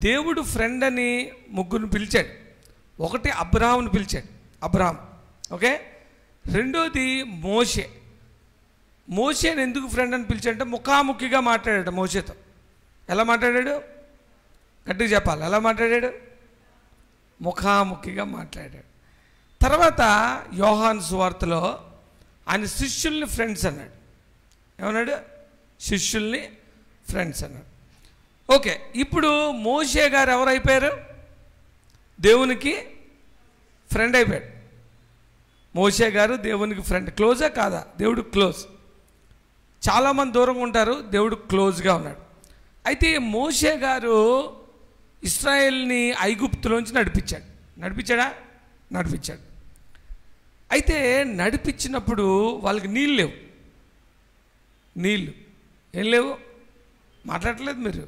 దేవుడు ఫ్రెండ్ అని ముగ్గురిని పిలిచాడు. ఒకటి అబ్రహాముని పిలిచాడు, అబ్రహాం. ఓకే, రెండోది మోషే. మోషేని ఎందుకు ఫ్రెండ్ అని పిలిచాడంటే ముఖాముఖిగా మాట్లాడాడు మోషేతో. ఎలా మాట్లాడాడు? గట్టిగా చెప్పాలి, ఎలా మాట్లాడాడు? ముఖాముఖిగా మాట్లాడాడు. తర్వాత యోహాను సువార్తలో ఆయన శిష్యుల్ని ఫ్రెండ్స్ అన్నాడు. ఏమన్నాడు? శిష్యుల్ని ఫ్రెండ్స్ అన్నాడు. ఓకే, ఇప్పుడు మోషే గారు ఎవరైపోయారు? దేవునికి ఫ్రెండ్ అయిపోయాడు. మోషే గారు దేవునికి ఫ్రెండ్. క్లోజా కాదా? దేవుడు క్లోజ్. చాలామంది దూరంగా ఉంటారు, దేవుడు క్లోజ్గా ఉన్నాడు. అయితే మోషే గారు ఇశ్రాయేల్ని ఐగుప్తులోంచి నడిపించాడు. నడిపించాడా? నడిపించాడు. అయితే నడిపించినప్పుడు వాళ్ళకి నీళ్ళు లేవు. నీళ్ళు ఏం లేవు? మాట్లాడలేదు మీరు.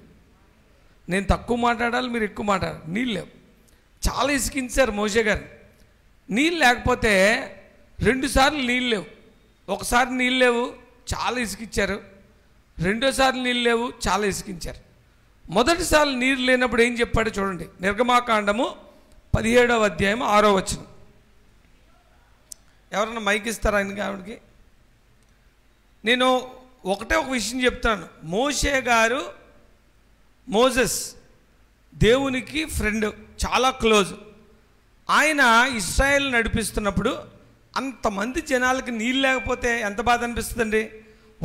నేను తక్కువ మాట్లాడాలి, మీరు ఎక్కువ మాట్లాడాలి. నీళ్ళు లేవు. చాలా ఇసికించారు మోషే గారు. నీళ్ళు లేకపోతే 2 సార్లు నీళ్ళు లేవు. ఒకసారి నీళ్ళు లేవు, చాలా ఇసికిచ్చారు. రెండోసారి నీళ్ళు లేవు, చాలా ఇసికించారు. మొదటిసారి నీరు లేనప్పుడు ఏం చెప్పాడో చూడండి. నిర్గమాకాండము 17వ అధ్యాయం 6వ వచనం. ఎవరన్నా మైక్ ఇస్తారా ఆయనకి, ఆవిడకి? నేను ఒక విషయం చెప్తాను. మోషే గారు, మోజెస్ దేవునికి ఫ్రెండ్, చాలా క్లోజ్. ఆయన ఇశ్రాయేల్ నడిపిస్తున్నప్పుడు అంతమంది జనాలకి నీళ్ళు లేకపోతే ఎంత బాధ అనిపిస్తుందండి?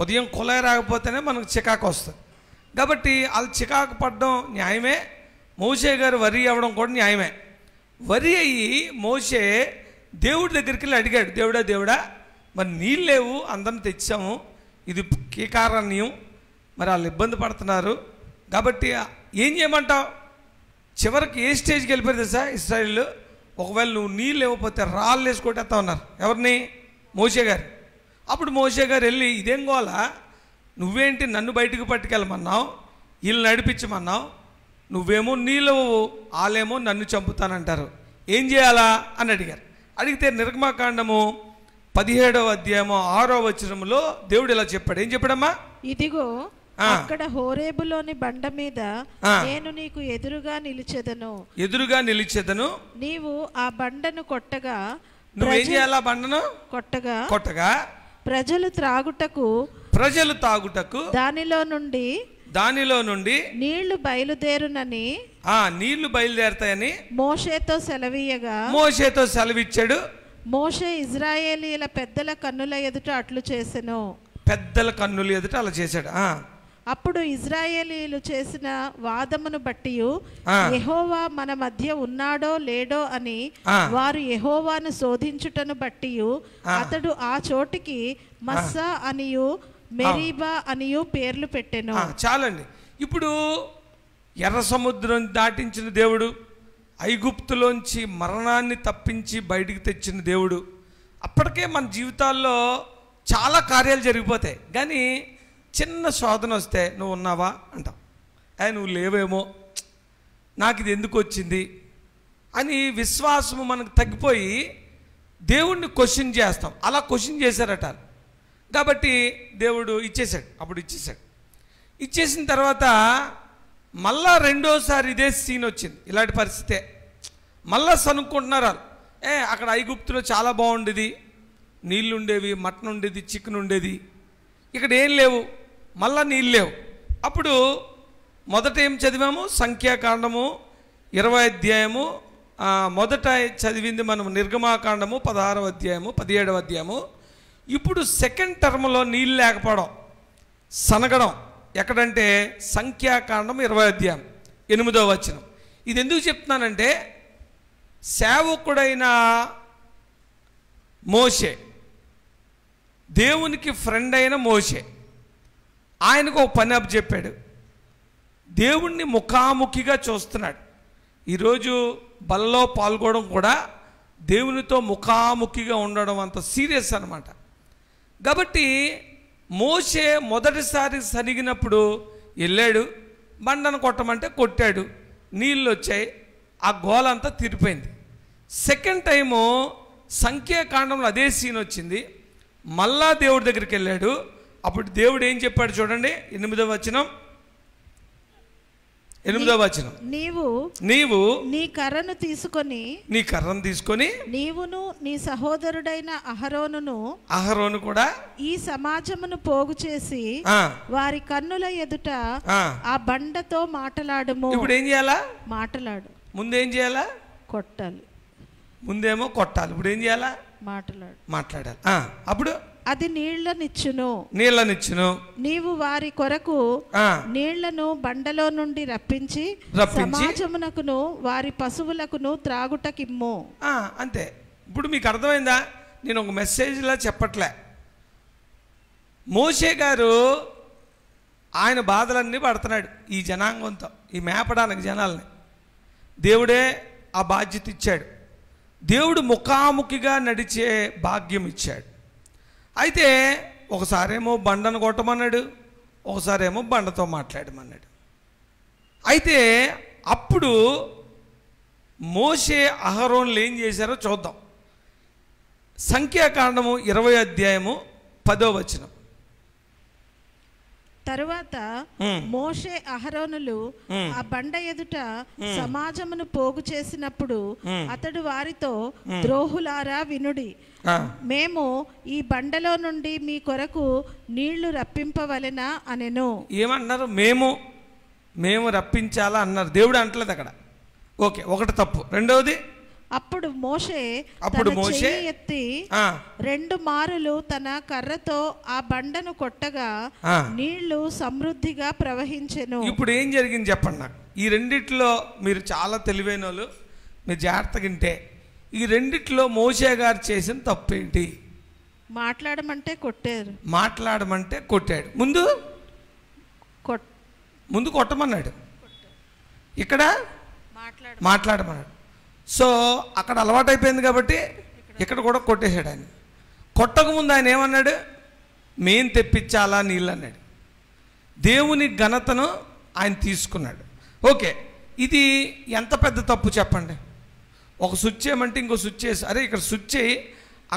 ఉదయం కుళాయి రాకపోతేనే మనకు చికాకు వస్తుంది. కాబట్టి వాళ్ళు చికాకు పడడం న్యాయమే. మోషే గారు వరి అవ్వడం కూడా న్యాయమే. వరి అయ్యి మోషే దేవుడి దగ్గరికి వెళ్ళి అడిగాడు, దేవుడా మరి నీళ్ళు లేవు, అందరం తెచ్చాము, ఇది కీకారణ్యం, మరి వాళ్ళు ఇబ్బంది పడుతున్నారు, కాబట్టి ఏం చేయమంటావు? చివరికి ఏ స్టేజ్కి వెళ్ళిపోయింది తెలుసా ఇశ్రాయేల్? ఒకవేళ నువ్వు నీళ్ళు ఇవ్వకపోతే రాళ్ళు వేసి కొట్టేస్తా ఉన్నారు. ఎవరిని? మోషే గారు. అప్పుడు మోషే గారు వెళ్ళి, ఇదేం గోలా, నువ్వేంటి నన్ను బయటకు పట్టుకెళ్ళమన్నావు, వీళ్ళు నడిపించమన్నావు, నువ్వేమో నీళ్ళు, వాళ్ళేమో నన్ను చంపుతానంటారు, ఏం చేయాలా అని అడిగారు. అడిగితే నిర్గమాకాండము 17వ అధ్యాయము 6వ వచనములో దేవుడు ఇలా చెప్పాడు. ఏం చెప్పాడమ్మా? ఇదిగో అక్కడ హోరేబులోని బండ మీద నేను నీకు ఎదురుగా నిలిచెదను. నీవు ఆ బండను కొట్టగా, నువ్వేం చేయాలా? బండను కొట్టగా ప్రజలు తాగుటకు దానిలో నుండి నీళ్లు బయలుదేరునని, నీళ్లు బయలుదేరుతాయని మోషేతో సెలవిచ్చాడు. మోషే ఇశ్రాయేలీయుల పెద్దల కన్నుల ఎదుట అట్లు చేసెను. పెద్దల కన్నుల ఎదుట అలా చేశాడు. అప్పుడు ఇశ్రాయేలీయులు చేసిన వాదమును బట్టి యెహోవా మన మధ్య ఉన్నాడో లేడో అని వారు యెహోవాను శోధించుటను బట్టి అతడు ఆ చోటికి మస్సా అనియు మెరీబా అనియు పేర్లు పెట్టెను. చాలండి. ఇప్పుడు ఎర్ర సముద్రం దాటించిన దేవుడు, ఐగుప్తులోంచి మరణాన్ని తప్పించి బయటికి తెచ్చిన దేవుడు. అప్పటికే మన జీవితాల్లో చాలా కార్యాలు జరిగిపోతాయి, కానీ చిన్న శోధన వస్తే నువ్వు ఉన్నావా అంటావు, నువ్వు లేవేమో, నాకు ఇది ఎందుకు వచ్చింది అని విశ్వాసము మనకు తగ్గిపోయి దేవుణ్ణి క్వశ్చన్ చేస్తాం. అలా క్వశ్చన్ చేశారట. కాబట్టి దేవుడు ఇచ్చేసాడు. అప్పుడు ఇచ్చేసిన తర్వాత మళ్ళా రెండోసారి ఇదే సీన్ వచ్చింది. ఇలాంటి పరిస్థితే మళ్ళా సనుక్కుంటున్నారు. అక్కడ ఐగుప్తులో చాలా బాగుండేది, నీళ్ళు ఉండేవి, మటన్ ఉండేది, చికెన్ ఉండేది, ఇక్కడ ఏం లేవు, మళ్ళా నీళ్ళు లేవు. అప్పుడు మొదట ఏం చదివాము? సంఖ్యాకాండము 20వ అధ్యాయము. మొదట చదివింది మనం నిర్గమాకాండము 16వ అధ్యాయము 17వ అధ్యాయము. ఇప్పుడు సెకండ్ టర్మ్లో నీళ్ళు లేకపోవడం, సనగడం ఎక్కడంటే సంఖ్యాకాండం 20వ అధ్యాయం 8వ వచనం. ఇది ఎందుకు చెప్తున్నానంటే, సేవకుడైన మోషే, దేవునికి ఫ్రెండ్ అయిన మోషే, ఆయనకు ఒక పని అప్పచెప్పాడు. దేవుణ్ణి ముఖాముఖిగా చూస్తున్నాడు. ఈరోజు బలలో పాల్గొనడం కూడా దేవునితో ముఖాముఖిగా ఉండడం అంత సీరియస్ అన్నమాట. కాబట్టి మోషే మొదటిసారి సరిగినప్పుడు వెళ్ళాడు, బండను కొట్టమంటే కొట్టాడు, నీళ్ళు వచ్చాయి, ఆ గోలంతా తీరిపోయింది. సెకండ్ టైము సంఖ్యాకాండంలో అదే సీన్ వచ్చింది. మళ్ళా దేవుడి దగ్గరికి వెళ్ళాడు. అప్పుడు దేవుడు ఏం చెప్పాడు చూడండి, 8వ వచనం. 8వ వచనం. నీవు నీ కర్రను తీసుకొని నీవును నీ సహోదరుడైన అహరోను కూడా ఈ సమాజమును పోగు చేసి వారి కన్నుల ఎదుట ఆ బండతో మాటలాడుము. ఇప్పుడు ఏం చేయాలా? మాటలాడు. ముందేం చేయాలా? కొట్టాలి. ముందేమో కొట్టాలి, ఇప్పుడు ఏం చేయాలా? మాట్లాడాలి. అప్పుడు అది నీళ్లనిచ్చును. నీవు వారి కొరకు నీళ్లను బండలో నుండి రప్పించి సమాజమునకును వారి పశువులకును త్రాగుటకిమ్ము. అంతే. ఇప్పుడు మీకు అర్థమైందా? నేను ఒక మెసేజ్లా చెప్పట్లే. మోషే గారు ఆయన బాధలన్నీ పడుతున్నాడు ఈ జనాంగంతో, ఈ మేపడానికి జనాల్ని. దేవుడే ఆ బాధ్యత ఇచ్చాడు. దేవుడు ముఖాముఖిగా నడిచే భాగ్యం ఇచ్చాడు. అయితే ఒకసారేమో బండను కొట్టమన్నాడు, ఒకసారేమో బండతో మాట్లాడమన్నాడు. అయితే అప్పుడు మోషే అహరోనులు ఏం చేశారో చూద్దాం. సంఖ్యాకాండము 20వ అధ్యాయము 10వ వచనం. తరువాత మోషే అహరోనులు ఆ బండ ఎదుట సమాజమును పోగు చేసినప్పుడు అతడు వారితో, ద్రోహులారా వినుడి, మేము ఈ బండలో నుండి మీ కొరకు నీళ్లు రప్పింపవలెనా అనెను. ఏమన్నారు? మేము రప్పించాలా అన్నారు. దేవుడు అంటలేదు అక్కడ. ఓకే, ఒకటి తప్పు. రెండవది, అప్పుడు మోషే ఎత్తి 2 మారులు తన కర్రతో ఆ బండను కొట్టగా నీళ్లు సమృద్ధిగా ప్రవహించెను. ఇప్పుడు ఏం జరిగింది చెప్పండి నాకు. ఈ రెండిట్లో మీరు చాలా తెలివైన వాళ్ళు, మీరు జాగ్రత్తగా వింటే, ఈ రెండిట్లో మోషే గారు చేసిన తప్పేంటి? మాట్లాడమంటే కొట్టాడు. ముందు కొట్టమన్నాడు, ఇక్కడ మాట్లాడమన్నాడు. సో అక్కడ అలవాటైపోయింది కాబట్టి ఇక్కడ కూడా కొట్టేశాడు. ఆయన కొట్టకముందు ఆయన ఏమన్నాడు? మేం తెప్పించాలా నీళ్ళు అన్నాడు. దేవుని ఘనతను ఆయన తీసుకున్నాడు. ఓకే, ఇది ఎంత పెద్ద తప్పు చెప్పండి. ఒక స్విచ్ చేయమంటే ఇంకో స్విచ్ చేసి, అరే ఇక్కడ స్విచ్ చేయి,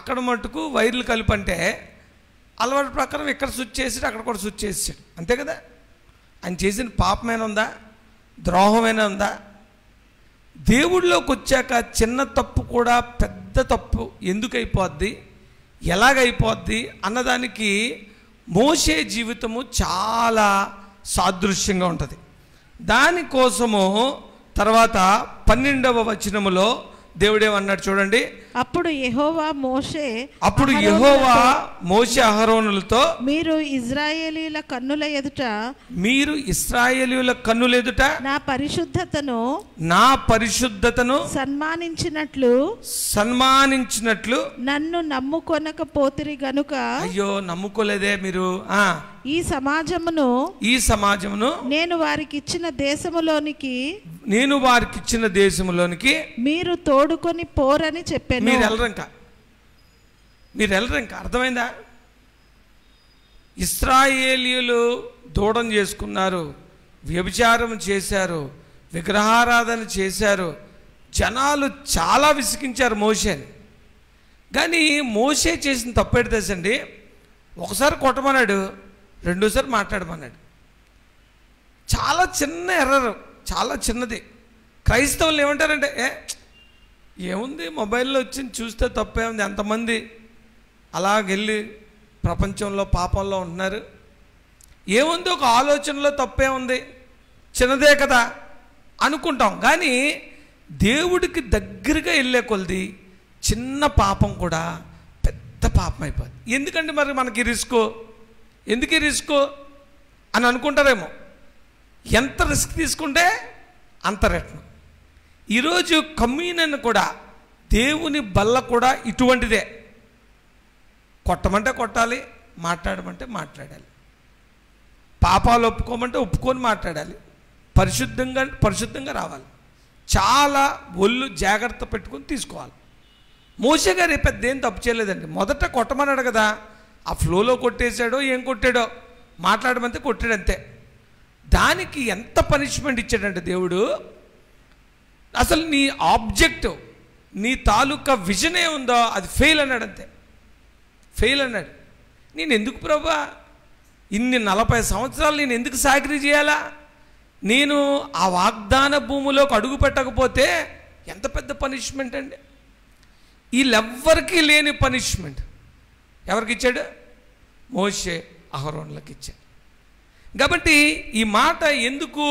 అక్కడ మటుకు వైర్లు కలిపంటే అలవాటు ప్రకారం ఇక్కడ స్విచ్ చేసి అక్కడ కూడా స్విచ్ చేసాడు. అంతే కదా? ఆయన చేసిన పాపమైనా ఉందా? ద్రోహమైనా ఉందా? దేవుడిలోకి వచ్చాక చిన్న తప్పు కూడా పెద్ద తప్పు ఎందుకు అయిపోద్ది, ఎలాగైపోద్ది అన్నదానికి మోషే జీవితము చాలా సాదృశ్యంగా ఉంటుంది. దానికోసము తర్వాత 12వ వచనములో దేవుడేమన్నాడు చూడండి. అప్పుడు యెహోవా మోషే అహరోనులతో, మీరు ఇశ్రాయేలీయుల కన్నుల ఎదుట నా పరిశుద్ధతను సన్మానించినట్లు నన్ను నమ్ముకొనకపోతిరి గనుక. అయ్యో, నమ్ముకోలేదే మీరు. ఈ సమాజమును నేను వారికి ఇచ్చిన దేశములోనికి మీరు తోడుకొని పోరని చెప్పాను. మీరు వెళ్ళరు ఇంకా. అర్థమైందా? ఇశ్రాయేలీయులు దూడం చేసుకున్నారు, వ్యభిచారం చేశారు, విగ్రహారాధన చేశారు, జనాలు చాలా విసిగించారు మోషేని. కానీ మోషే చేసిన తప్పేంటి తెలుసండి? ఒకసారి కొట్టమన్నాడు, రెండోసారి మాట్లాడమన్నాడు. చాలా చిన్న ఎర్రర్, చాలా చిన్నది. క్రైస్తవులు ఏమంటారంటే, ఏముంది మొబైల్లో వచ్చి చూస్తే తప్పే ఉంది, ఎంతమంది అలాగెళ్ళి ప్రపంచంలో పాపంలో ఉంటున్నారు, ఏముంది ఒక ఆలోచనలో తప్పే ఉంది, చిన్నదే కదా అనుకుంటాం. కానీ దేవుడికి దగ్గరగా వెళ్ళే కొలది చిన్న పాపం కూడా పెద్ద పాపం అయిపోద్ది. ఎందుకంటే మరి మనకి ఎందుకు రిస్క్ అని అనుకుంటారేమో. ఎంత రిస్క్ తీసుకుంటే అంత రెట్నం. ఈరోజు కమ్యూనియన్ కూడా, దేవుని బల్ల కూడా ఇటువంటిదే. కొట్టమంటే కొట్టాలి, మాట్లాడమంటే మాట్లాడాలి, పాపాలు ఒప్పుకోమంటే ఒప్పుకొని మాట్లాడాలి, పరిశుద్ధంగా రావాలి. చాలా ఒళ్ళు జాగ్రత్త పెట్టుకొని తీసుకోవాలి. మోషే గారు పెద్ద ఏం తప్పు చేయలేదండి. మొదట కొట్టమన్నాడు కదా, ఆ ఫ్లోలో కొట్టేశాడో ఏం కొట్టాడో, మాట్లాడమంటే కొట్టాడు అంతే. దానికి ఎంత పనిష్మెంట్ ఇచ్చాడంటే దేవుడు, అసలు నీ ఆబ్జెక్టివ్, నీ తాలూకా విజన్ ఏముందో అది ఫెయిల్ అన్నాడు. అంతే, ఫెయిల్ అన్నాడు. నేను ఎందుకు ప్రభా ఇన్ని 40 సంవత్సరాలు నేను ఎందుకు సాక్రీ చేయాలా? నేను ఆ వాగ్దాన భూమిలోకి అడుగు పెట్టకపోతే ఎంత పెద్ద పనిష్మెంట్ అండి. వీళ్ళెవ్వరికీ లేని పనిష్మెంట్ ఎవరికి ఇచ్చాడు? మోషే అహరోనులకు ఇచ్చాడు. కాబట్టి ఈ మాట ఎందుకు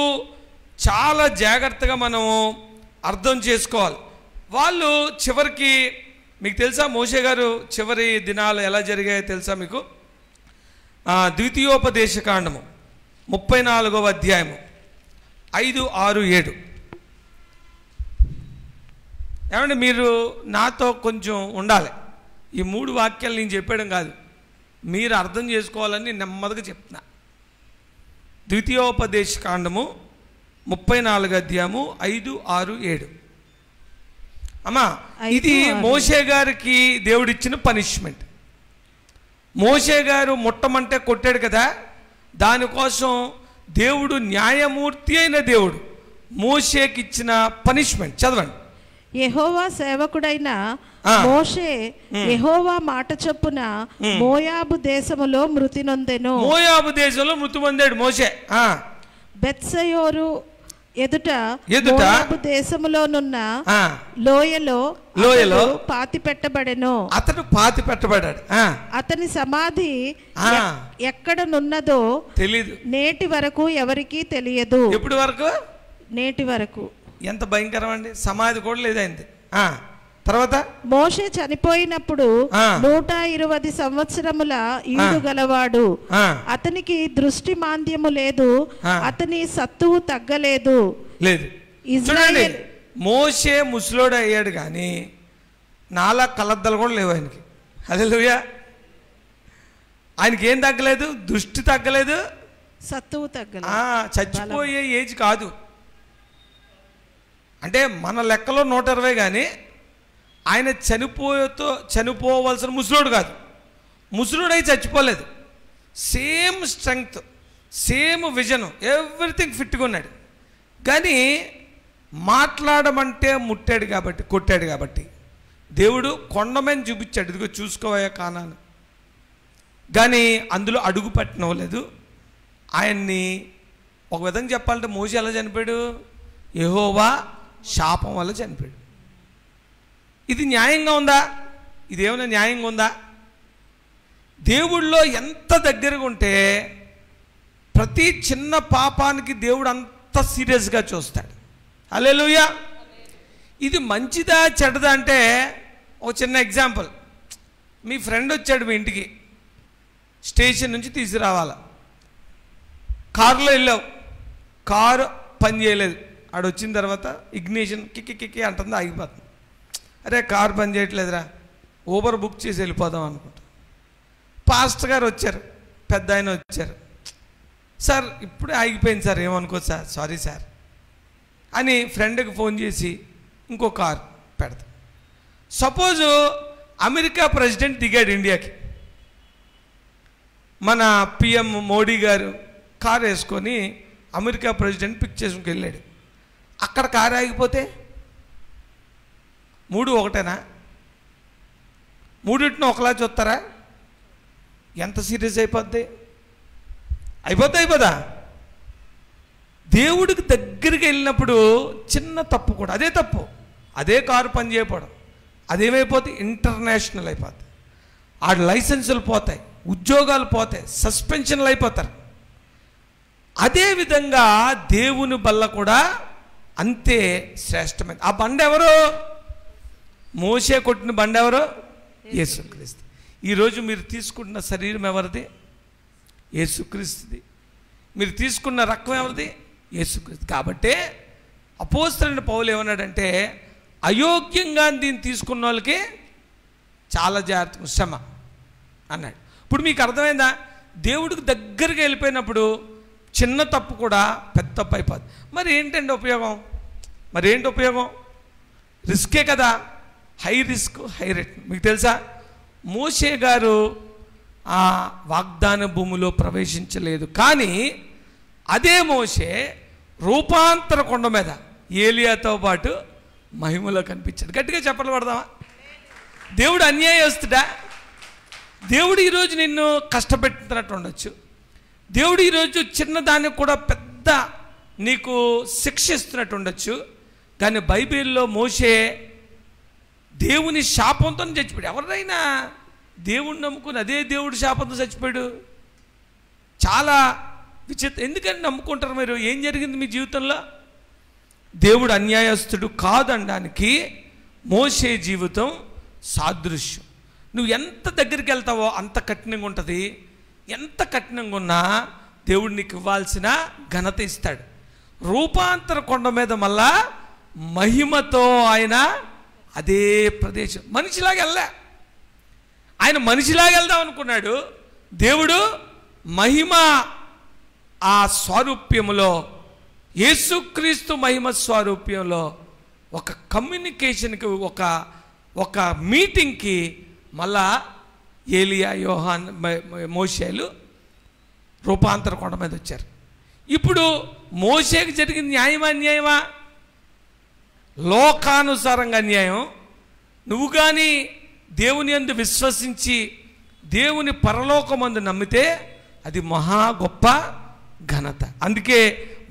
చాలా జాగ్రత్తగా మనం అర్థం చేసుకోవాలి. వాళ్ళు చివరికి మీకు తెలుసా మోషే గారు చివరి దినాలు ఎలా జరిగాయో తెలుసా మీకు? ద్వితీయోపదేశకాండము 34వ అధ్యాయము 5, 6, 7. ఏమంటే మీరు నాతో కొంచెం ఉండాలి. ఈ 3 వాక్యాలు నేను చెప్పడం కాదు, మీరు అర్థం చేసుకోవాలని నెమ్మదిగా చెప్తున్నా. ద్వితీయోపదేశకాండము 34వ అధ్యాయము 5, 6, 7. అమ్మా, ఇది మోషే గారికి దేవుడిచ్చిన పనిష్మెంట్. మోషే గారు ముట్టమంటే కొట్టాడు కదా, దానికోసం దేవుడు న్యాయమూర్తి అయిన దేవుడు మోషేకి ఇచ్చిన పనిష్మెంట్ చదవండి. యెహోవా సేవకుడైన మోషే యెహోవా మాట చొప్పున మోయాబు దేశములో మృతి నొందెను. మోయాబు దేశంలో మృతి పొందాడు మోషే. బెత్సయోరు ఎదుట మోయాబు దేశములోనున్న లోయలో పాతి పెట్టబడెను. అతడు పాతి పెట్టబడ్డాడు. అతని సమాధి ఎక్కడనున్నదో తెలీదు, నేటి వరకు ఎవరికీ తెలియదు. ఎప్పటి వరకు? నేటి వరకు. ఎంత భయంకరం అండి, సమాధి కూడా లేదైంది. తర్వాత మోషే చనిపోయినప్పుడు 120 సంవత్సరముల ఈడు గలవాడు. అతనికి దృష్టి మాంద్యము లేదు, అతని సత్తువు తగ్గలేదు. ఇజ్రాయేల్ మోషే ముసలోడు అయ్యాడు కానీ నాలా కలద్దలు కూడా లేవు ఆయనకి. హల్లెలూయా. ఆయనకి ఏం తగ్గలేదు? దృష్టి తగ్గలేదు, సత్తువు తగ్గలేదు. చచ్చిపోయే ఏజ్ కాదు. అంటే మన లెక్కలో 120 కానీ ఆయన చనిపోవలసిన ముసలోడు కాదు. ముసలోడై చచ్చిపోలేదు. Same strength, same vision, everything ఫిట్గా ఉన్నాడు. కానీ మాట్లాడమంటే ముట్టాడు కాబట్టి, కొట్టాడు కాబట్టి దేవుడు కొండమని చూపించాడు, ఇదిగో చూసుకోవా కానాను. కానీ అందులో అడుగు పెట్టనవలేదు. ఆయన్ని ఒక విధంగా చెప్పాలంటే మోషే ఎలా చనిపోయాడు? యెహోవా శాపం వల్ల చనిపోయాడు. ఇది న్యాయంగా ఉందా? ఇదేమైనా న్యాయంగా ఉందా? దేవుళ్ళో ఎంత దగ్గరగా ఉంటే ప్రతి చిన్న పాపానికి దేవుడు అంత సీరియస్గా చూస్తాడు. హల్లెలూయా. ఇది మంచిదా చెడ్డదా అంటే ఒక చిన్న ఎగ్జాంపుల్. మీ ఫ్రెండ్ వచ్చాడు మీ ఇంటికి, స్టేషన్ నుంచి తీసుకురావాల, కారులో వెళ్ళావు, కారు పని చేయలేదు. ఆడు వచ్చిన తర్వాత ఇగ్నిషన్ కిక్కి అంటుంది, ఆగిపోతుంది. అరే కారు పని చేయట్లేదురా, ఊబర్ బుక్ చేసి వెళ్ళిపోదాం అనుకుంటా. పాస్టర్ గారు వచ్చారు, పెద్ద ఆయన వచ్చారు. సార్ ఇప్పుడే ఆగిపోయింది సార్, ఏమనుకో సార్, సారీ సార్ అని ఫ్రెండ్కి ఫోన్ చేసి ఇంకో కారు పెడతాం. సపోజు అమెరికా ప్రెసిడెంట్ దిగాడు ఇండియాకి, మన పిఎం మోడీ గారు కారు వేసుకొని అమెరికా ప్రెసిడెంట్ పిక్ చేసుకుని వెళ్ళాడు. అక్కడ కారు ఆగిపోతే 3 ఒకటేనా? 3 ఒకలా చూస్తారా? ఎంత సీరియస్ అయిపోద్ది? అయిపోదా? దేవుడికి దగ్గరికి వెళ్ళినప్పుడు చిన్న తప్పు కూడా అదే తప్పు, అదే కారు పని చేయకపోవడం, అదేమైపోతే ఇంటర్నేషనల్ అయిపోద్ది. ఆ లైసెన్సులు పోతాయి, ఉద్యోగాలు పోతాయి, సస్పెన్షన్లు అయిపోతారు. అదేవిధంగా దేవుని బల్ల కూడా అంతే శ్రేష్టమైనది. ఆ బండ ఎవరు? మోషే కొట్టిన బండ ఎవరు? యేసుక్రీస్తు. ఈరోజు మీరు తీసుకుంటున్న శరీరం ఎవరిది? యేసుక్రీస్తుది. మీరు తీసుకున్న రక్తం ఎవరిది? యేసుక్రీస్తు. కాబట్టే అపోస్తలుడైన పౌలు ఏమన్నాడంటే, అయోగ్యంగా దీన్ని తీసుకున్న వాళ్ళకి చాలా జాగ్రత్త శ్రమ అన్నాడు. ఇప్పుడు మీకు అర్థమైందా? దేవుడికి దగ్గరగా వెళ్ళిపోయినప్పుడు చిన్న తప్పు కూడా పెద్ద తప్పు అయిపోద్ది. మరి ఏంటండి ఉపయోగం? మరేంటి ఉపయోగం? రిస్కే కదా, హై రిస్క్ హై రిటర్న్. మీకు తెలుసా మోషే గారు ఆ వాగ్దాన భూమిలో ప్రవేశించలేదు, కానీ అదే మోషే రూపాంతర కొండ మీద ఏలియాతో పాటు మహిమలో కనిపించాడు. గట్టిగా చెప్పలు పడదామా? దేవుడు అన్యాయస్తుడా? దేవుడు ఈరోజు నిన్ను కష్టపెట్టినట్టు ఉండొచ్చు. దేవుడు ఈరోజు చిన్నదానికి కూడా పెద్ద నీకు శిక్ష ఇస్తున్నట్టు ఉండొచ్చు, కానీ బైబిల్లో మోషే దేవుని శాపంతో చచ్చిపోయాడు. ఎవరైనా దేవుణ్ణి నమ్ముకుని అదే దేవుడి శాపంతో చచ్చిపోయాడు. చాలా విచిత్రం. ఎందుకని నమ్ముకుంటారు మీరు? ఏం జరిగింది మీ జీవితంలో? దేవుడు అన్యాయస్తుడు కాదనడానికి మోషే జీవితం సాదృశ్యం. నువ్వు ఎంత దగ్గరికి వెళ్తావో అంత కఠినంగా ఉంటుంది. ఎంత కఠినంగా ఉన్నా దేవుడు నీకు ఇవ్వాల్సిన ఘనత ఇస్తాడు. రూపాంతర కొండ మీద మళ్ళా మహిమతో ఆయన అదే ప్రదేశం మనిషిలాగా వెళ్ళా. ఆయన మనిషిలాగా వెళ్దాం అనుకున్నాడు. దేవుడు మహిమ ఆ స్వారూప్యములో, యేసుక్రీస్తు మహిమ స్వారూప్యంలో ఒక కమ్యూనికేషన్కి, ఒక మీటింగ్కి మళ్ళా ఏలియా, యోహాన్, మోషేలు రూపాంతర కొండ మీద వచ్చారు. ఇప్పుడు మోషేకి జరిగిన న్యాయమా అన్యాయమా? లోకానుసారంగా అన్యాయం. నువ్వు కానీ దేవుని యందు విశ్వసించి దేవుని పరలోకమందు నమ్మితే అది మహా గొప్ప ఘనత. అందుకే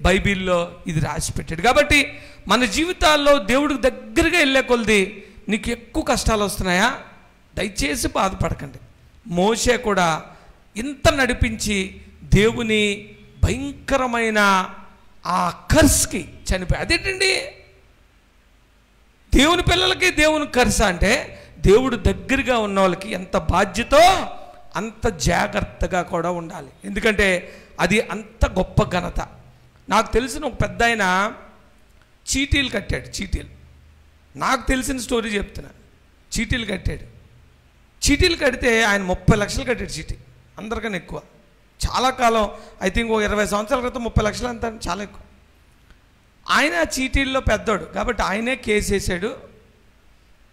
బైబిల్లో ఇది రాసి పెట్టాడు. కాబట్టి మన జీవితాల్లో దేవుడికి దగ్గరగా వెళ్ళే కొలది నీకు ఎక్కువ కష్టాలు వస్తున్నాయా? దయచేసి బాధపడకండి. మోషే కూడా ఇంత నడిపించి దేవుని భయంకరమైన ఆ కర్స్కి చనిపోయి. అదేంటండి దేవుని పిల్లలకి దేవుని కర్స అంటే? దేవుడు దగ్గరగా ఉన్న వాళ్ళకి ఎంత బాధ్యతో అంత జాగ్రత్తగా కూడా ఉండాలి. ఎందుకంటే అది అంత గొప్ప ఘనత. నాకు తెలిసిన ఒక పెద్ద ఆయన చీటీలు కట్టాడు. చీటీలు నాకు తెలిసిన స్టోరీ చెప్తున్నా. చీటీలు కట్టాడు. చీటీలు కడితే ఆయన 30 లక్షలు కట్టాడు. చీటీ అందరికన్నా ఎక్కువ. చాలా కాలం, ఐ థింక్ ఒక 20 సంవత్సరాల క్రితం 30 లక్షలు అంత చాలా ఎక్కువ. ఆయన చీటీల్లో పెద్దోడు కాబట్టి ఆయనే కేసు వేసాడు.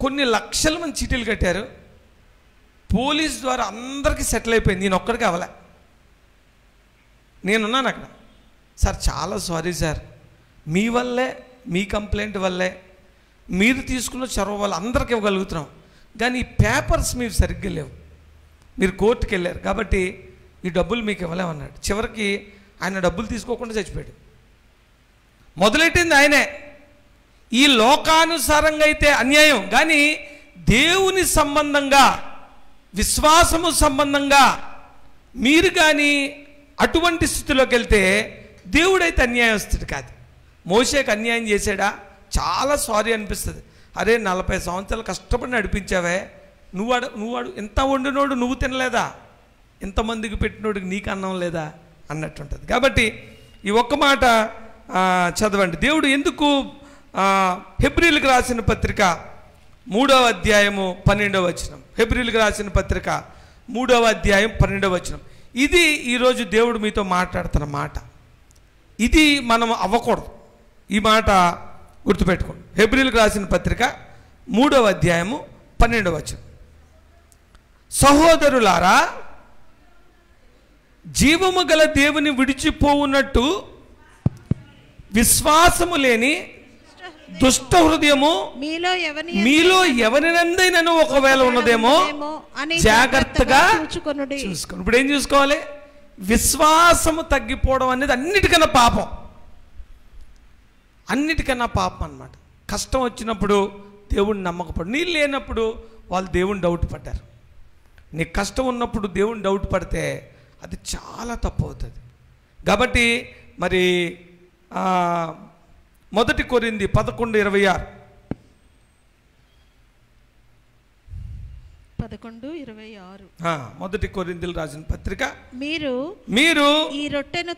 కొన్ని లక్షల మంది చీటీలు కట్టారు. పోలీస్ ద్వారా అందరికీ సెటిల్ అయిపోయింది. నేను ఒక్కడికి అవ్వలే. నేనున్నాను అక్కడ. సార్ చాలా సారీ సార్, మీ వల్లే, మీ కంప్లైంట్ వల్లే, మీరు తీసుకున్న చొరవ వల్ల అందరికి ఇవ్వగలుగుతున్నాం, కానీ ఈ పేపర్స్ మీరు సరిగ్గా లేవు, మీరు కోర్టుకు వెళ్ళారు కాబట్టి ఈ డబ్బులు మీకు ఇవ్వలేమన్నాడు. చివరికి ఆయన డబ్బులు తీసుకోకుండా చచ్చిపోయాడు. మొదలెట్టింది ఆయనే. ఈ లోకానుసారంగా అయితే అన్యాయం, కానీ దేవుని సంబంధంగా, విశ్వాసము సంబంధంగా మీరు కానీ అటువంటి స్థితిలోకి వెళ్తే దేవుడైతే అన్యాయస్తుడు కాదు. మోషేకి అన్యాయం చేశాడా? చాలా సారీ అనిపిస్తుంది. అరే 40 సంవత్సరాలు కష్టపడి నడిపించావే, నువ్వు ఎంత వండినోడు నువ్వు తినలేదా? ఎంతమందికి పెట్టినోడికి నీకు అన్నం లేదా అన్నట్టుంటుంది. కాబట్టి ఈ ఒక్క మాట చదవండి. దేవుడు ఎందుకు హెబ్రీలకు రాసిన పత్రిక 3వ అధ్యాయము 12వ వచనం, హెబ్రీలకు రాసిన పత్రిక 3వ అధ్యాయం 12వ వచనం, ఇది ఈరోజు దేవుడు మీతో మాట్లాడుతున్న మాట. ఇది మనం అవ్వకూడదు. ఈ మాట గుర్తుపెట్టుకోండి. హెబ్రీలకు రాసిన పత్రిక 3వ అధ్యాయము 12వ వచనం, సహోదరులారా, జీవము గల దేవుని విడిచిపోవునట్టు విశ్వాసము లేని దుష్ట హృదయము మీలో ఎవరినందైనను ఒకవేళ ఉన్నదేమో జాగ్రత్తగా చూసుకోండి. ఇప్పుడు ఏం చూసుకోవాలి? విశ్వాసము తగ్గిపోవడం అనేది అన్నిటికన్నా పాపం. అన్నిటికన్నా పాపం అన్నమాట. కష్టం వచ్చినప్పుడు దేవుణ్ణి నమ్మకపోవడం. నీళ్ళు లేనప్పుడు వాళ్ళు దేవుని డౌట్ పడ్డారు. నీకు కష్టం ఉన్నప్పుడు దేవుని డౌట్ పడితే అది చాలా తప్పు అవుతుంది. కాబట్టి మరి 1 కొరింథీ 11:26, 11:26 1 కొరింథీయులకు రాసిన పత్రిక, మీరు ఈ రొట్టెను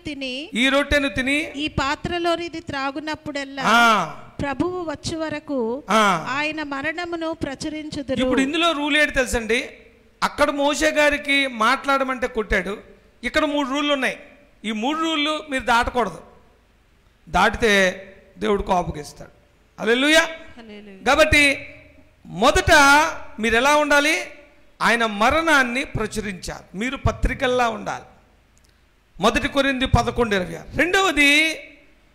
తిని ఈ పాత్రలోనిది త్రాగునప్పుడల్లా ప్రభువు వచ్చే వరకు ఆయన మరణమును ప్రచురించుదురు. ఇప్పుడు ఇందులో రూల్ ఏంటి తెలుసండి? అక్కడ మోషే గారికి మాట్లాడమంటే కొట్టాడు. ఇక్కడ 3 రూళ్ళు ఉన్నాయి. ఈ 3 రూళ్ళు మీరు దాటకూడదు. దాటితే దేవుడు కోపగిస్తాడు. హల్లెలూయా. కాబట్టి మొదట మీరు ఎలా ఉండాలి? ఆయన మరణాన్ని ప్రచురించారు. మీరు పత్రికల్లా ఉండాలి. 1 కొరింథీ 11:26. రెండవది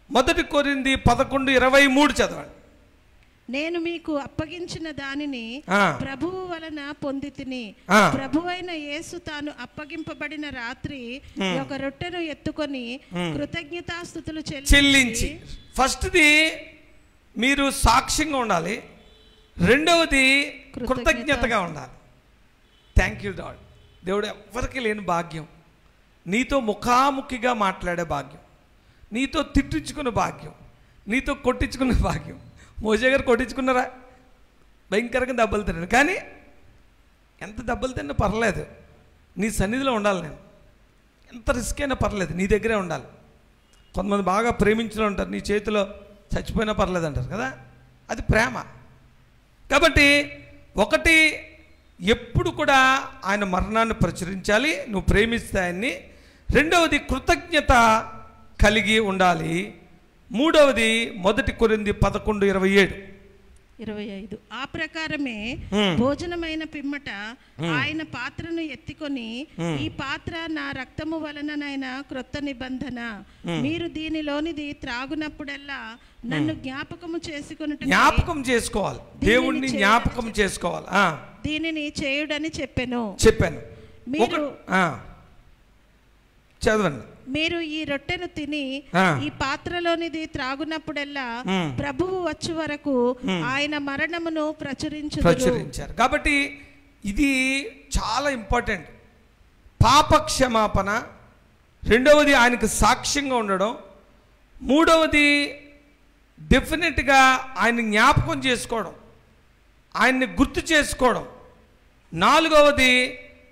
1 కొరింథీ 11:23 చదవండి. నేను మీకు అప్పగించిన దానిని ప్రభువు వలన పొందితిని. ప్రభువైన యేసు తాను అప్పగింపబడిన రాత్రి ఒక రొట్టెను ఎత్తుకొని కృతజ్ఞతాస్తుతులు చెల్లించి, ఫస్ట్ది మీరు సాక్ష్యంగా ఉండాలి, రెండవది కృతజ్ఞతగా ఉండాలి. Thank you lord. దేవుడు ఎవరికి లేని భాగ్యం, నీతో ముఖాముఖిగా మాట్లాడే భాగ్యం, నీతో తిట్టించుకునే భాగ్యం, నీతో కొట్టించుకునే భాగ్యం. మోషే గారు కొట్టించుకున్నారా? భయంకరంగా దెబ్బలు తిన్నాను, కానీ ఎంత దెబ్బలు తిన్నా పర్లేదు, నీ సన్నిధిలో ఉండాలి. నేను ఎంత రిస్క్ అయినా పర్లేదు, నీ దగ్గరే ఉండాలి. కొంతమంది బాగా ప్రేమించిన ఉంటారు, నీ చేతిలో చచ్చిపోయినా పర్లేదు అంటారు కదా, అది ప్రేమ. కాబట్టి ఒకటి, ఎప్పుడు కూడా ఆయన మరణాన్ని ప్రచురించాలి, నువ్వు ప్రేమిస్తే ఆయన్ని. రెండవది కృతజ్ఞత కలిగి ఉండాలి. మూడవది 1 కొరింథీ 11:27-25. ఆ ప్రకారమే భోజనమైన పిమ్మట ఆయన పాత్రను ఎత్తుకొని, ఈ పాత్ర నా రక్తము వలననైన క్రొత్త నిబంధన, మీరు దీనిలోనిది త్రాగునప్పుడల్లా నన్ను జ్ఞాపకం చేసుకోవాలి. దేవుణ్ణి జ్ఞాపకం చేసుకోవాలి. దీనిని చేయుడని చెప్పాను. చదవండి. మీరు ఈ రొట్టెను తిని ఈ పాత్రలోనిది త్రాగునప్పుడల్లా ప్రభువు వచ్చే వరకు ఆయన మరణమును ప్రచురించారు. కాబట్టి ఇది చాలా ఇంపార్టెంట్. పాప క్షమాపణ, రెండవది ఆయనకు సాక్ష్యంగా ఉండడం, మూడవది డెఫినెట్గా ఆయన జ్ఞాపకం చేసుకోవడం, ఆయన్ని గుర్తు చేసుకోవడం, నాలుగవది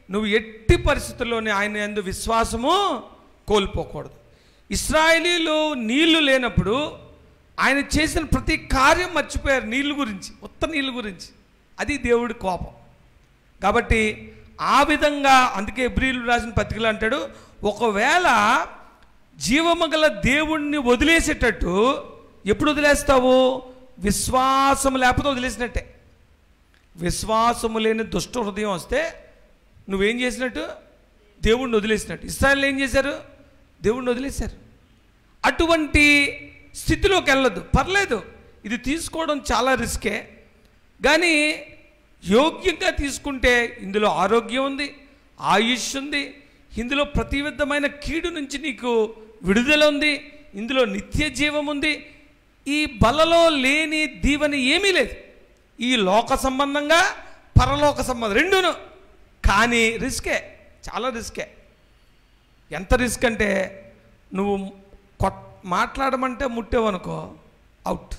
నువ్వు ఎట్టి పరిస్థితుల్లోనే ఆయన యందు విశ్వాసము కోల్పోకూడదు. ఇశ్రాయేలీలు నీళ్లు లేనప్పుడు ఆయన చేసిన ప్రతి కార్యం మర్చిపోయారు, నీళ్ళు గురించి, ఉత్త నీళ్ళు గురించి. అది దేవుడి కోపం. కాబట్టి ఆ విధంగా, అందుకే హెబ్రీయులకు రాసిన పత్రికలో అంటాడు, ఒకవేళ జీవమగల దేవుణ్ణి వదిలేసేటట్టు ఎప్పుడు వదిలేస్తావు? విశ్వాసం లేకపోతే వదిలేసినట్టే. విశ్వాసము లేని దుష్ట హృదయం వస్తే నువ్వేం చేసినట్టు? దేవుణ్ణి వదిలేసినట్టు. ఇశ్రాయేలు ఏం చేశారు? దేవుణ్ణి వదిలేశారు. అటువంటి స్థితిలోకి వెళ్ళదు. పర్లేదు, ఇది తీసుకోవడం చాలా రిస్కే, కానీ యోగ్యంగా తీసుకుంటే ఇందులో ఆరోగ్యం ఉంది, ఆయుష్ ఉంది, ఇందులో ప్రతి విధమైన కీడు నుంచి నీకు విడుదల ఉంది, ఇందులో నిత్య జీవం ఉంది. ఈ బలలో లేని దీవెన ఏమీ లేదు. ఈ లోక సంబంధంగా పరలోక సంబంధం రెండును. కానీ రిస్కే, చాలా రిస్కే. ఎంత రిస్క్ అంటే, నువ్వు మాట్లాడమంటే ముట్టేవనుకో అవుట్.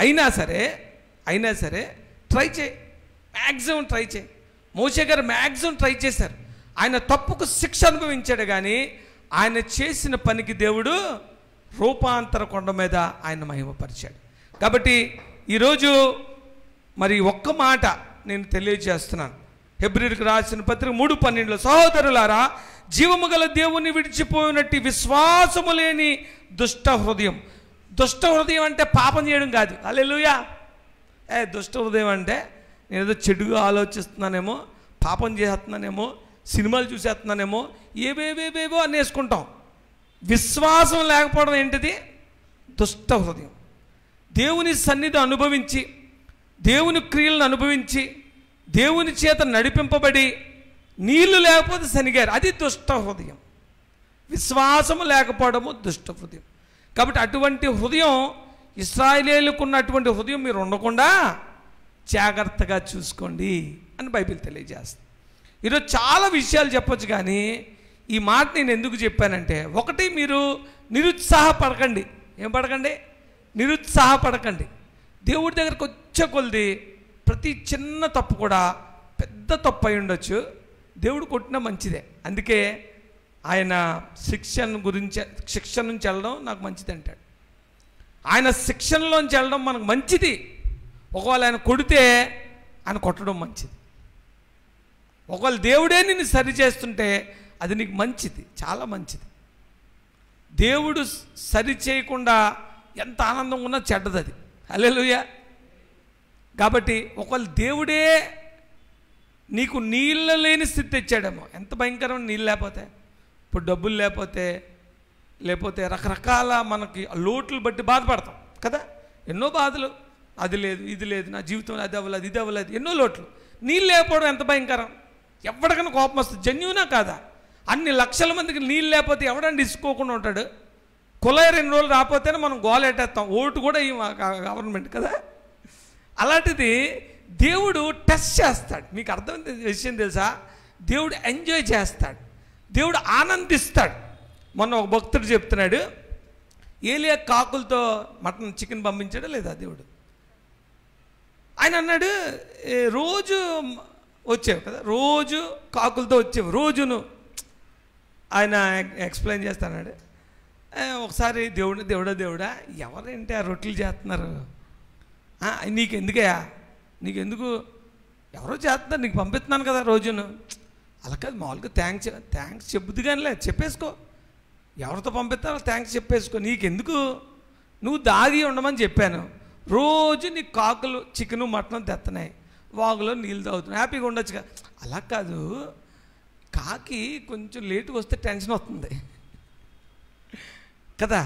అయినా సరే ట్రై చేయి, మ్యాక్సిమం ట్రై చేయి. మోషే గారు మ్యాక్సిమం ట్రై చేశారు. ఆయన తప్పుకు శిక్ష అనుభవించాడు, కానీ ఆయన చేసిన పనికి దేవుడు రూపాంతర కొండ మీద ఆయన మహిమపరిచాడు. కాబట్టి ఈరోజు మరి ఒక్క మాట నేను తెలియజేస్తున్నాను. హెబ్రీయులకు రాసిన పత్రిక 3:12, సహోదరులారా, జీవము గల దేవుని విడిచిపోయినట్టు విశ్వాసము లేని దుష్ట హృదయం. దుష్ట హృదయం అంటే పాపం చేయడం కాదు. హల్లెలూయా. దుష్ట హృదయం అంటే నేను ఏదో చెడుగా ఆలోచిస్తున్నానేమో, పాపం చేస్తున్నానేమో, సినిమాలు చూసేస్తున్నానేమో, ఏవేవేవేవో అనేసుకుంటాం. విశ్వాసం లేకపోవడం ఏంటిది? దుష్ట హృదయం. దేవుని సన్నిధి అనుభవించి, దేవుని క్రియలను అనుభవించి, దేవుని చేత నడిపింపబడి నీళ్లు లేకపోతే శనిగారు, అది దుష్ట హృదయం. విశ్వాసము లేకపోవడము దుష్ట హృదయం. కాబట్టి అటువంటి హృదయం, ఇశ్రాయేలీయులకు ఉన్నటువంటి హృదయం మీరు ఉండకుండా జాగ్రత్తగా చూసుకోండి అని బైబిల్ తెలియజేస్తుంది. ఈరోజు చాలా విషయాలు చెప్పొచ్చు, కానీ ఈ మాట నేను ఎందుకు చెప్పానంటే, ఒకటి, మీరు నిరుత్సాహపడకండి. ఏం పడకండి? నిరుత్సాహపడకండి. దేవుడి దగ్గరకు వచ్చే కొలది ప్రతి చిన్న తప్పు కూడా పెద్ద తప్పు అయి ఉండొచ్చు, దేవుడు కొట్టినా మంచిదే. అందుకే ఆయన శిక్ష నుంచి వెళ్ళడం నాకు మంచిది అంటాడు. ఆయన శిక్షణలోంచి వెళ్ళడం మనకు మంచిది. ఒకవేళ ఆయన కొడితే ఆయన కొట్టడం మంచిది. ఒకవేళ దేవుడే నిన్ను సరి చేస్తుంటే అది నీకు మంచిది, చాలా మంచిది. దేవుడు సరి చేయకుండా ఎంత ఆనందంగా ఉన్నా చెడ్డది అది. హల్లెలూయా. కాబట్టి ఒకవేళ దేవుడే నీకు నీళ్ళు లేని స్థితి తెచ్చాడేమో, ఎంత భయంకరమైన నీళ్ళు లేకపోతే, ఇప్పుడు డబ్బులు లేకపోతే రకరకాల మనకి లోట్లు బట్టి బాధపడతాం కదా, ఎన్నో బాధలు. అది లేదు, ఇది లేదు, నా జీవితంలో అది అవ్వలేదు, ఇది అవ్వలేదు, ఎన్నో లోట్లు. నీళ్ళు లేకపోవడం ఎంత భయంకరం. ఎవరికైనా కోపం వస్తుంది. జెన్యూనా కాదా? అన్ని లక్షల మందికి నీళ్ళు లేకపోతే ఎవడండి ఇసుకోకుండా ఉంటాడు? కులాయి 2 రోజులు రాకపోతేనే మనం గోలెట్టేస్తాం. ఓటు కూడా ఈ గవర్నమెంట్ కదా. అలాంటిది దేవుడు టెస్ట్ చేస్తాడు. మీకు అర్థమైంది విషయం తెలుసా? దేవుడు ఎంజాయ్ చేస్తాడు, దేవుడు ఆనందిస్తాడు. మొన్న ఒక భక్తుడు చెప్తున్నాడు, ఏలియా కాకులతో మటన్ చికెన్ పంపించాడా లేదా దేవుడు? ఆయన అన్నాడు, రోజు వచ్చేవి కదా, రోజు కాకులతో వచ్చేవి, రోజును. ఆయన ఎక్స్ప్లెయిన్ చేస్తాడు. ఒకసారి దేవుడా ఎవరేంటి ఆ రొట్టెలు చేస్తున్నారు, నీకు ఎందుకయ్యా, నీకెందుకు, ఎవరో చేస్తున్నారు, నీకు పంపిస్తున్నాను కదా రోజును. అలా కాదు, మామూలుగా థ్యాంక్స్ చెప్పుద్ది కానిలే, చెప్పేసుకో, ఎవరితో పంపిస్తారో థ్యాంక్స్ చెప్పేసుకో, నీకెందుకు, నువ్వు దాగి ఉండమని చెప్పాను. రోజు నీకు కాకులు చికెను మటన్ తెస్తున్నాయి, వాగులో నీళ్ళు తాగుతున్నాయి, హ్యాపీగా ఉండొచ్చుగా. అలా కాదు, కాకి కొంచెం లేటుగా వస్తే టెన్షన్ వస్తుంది కదా,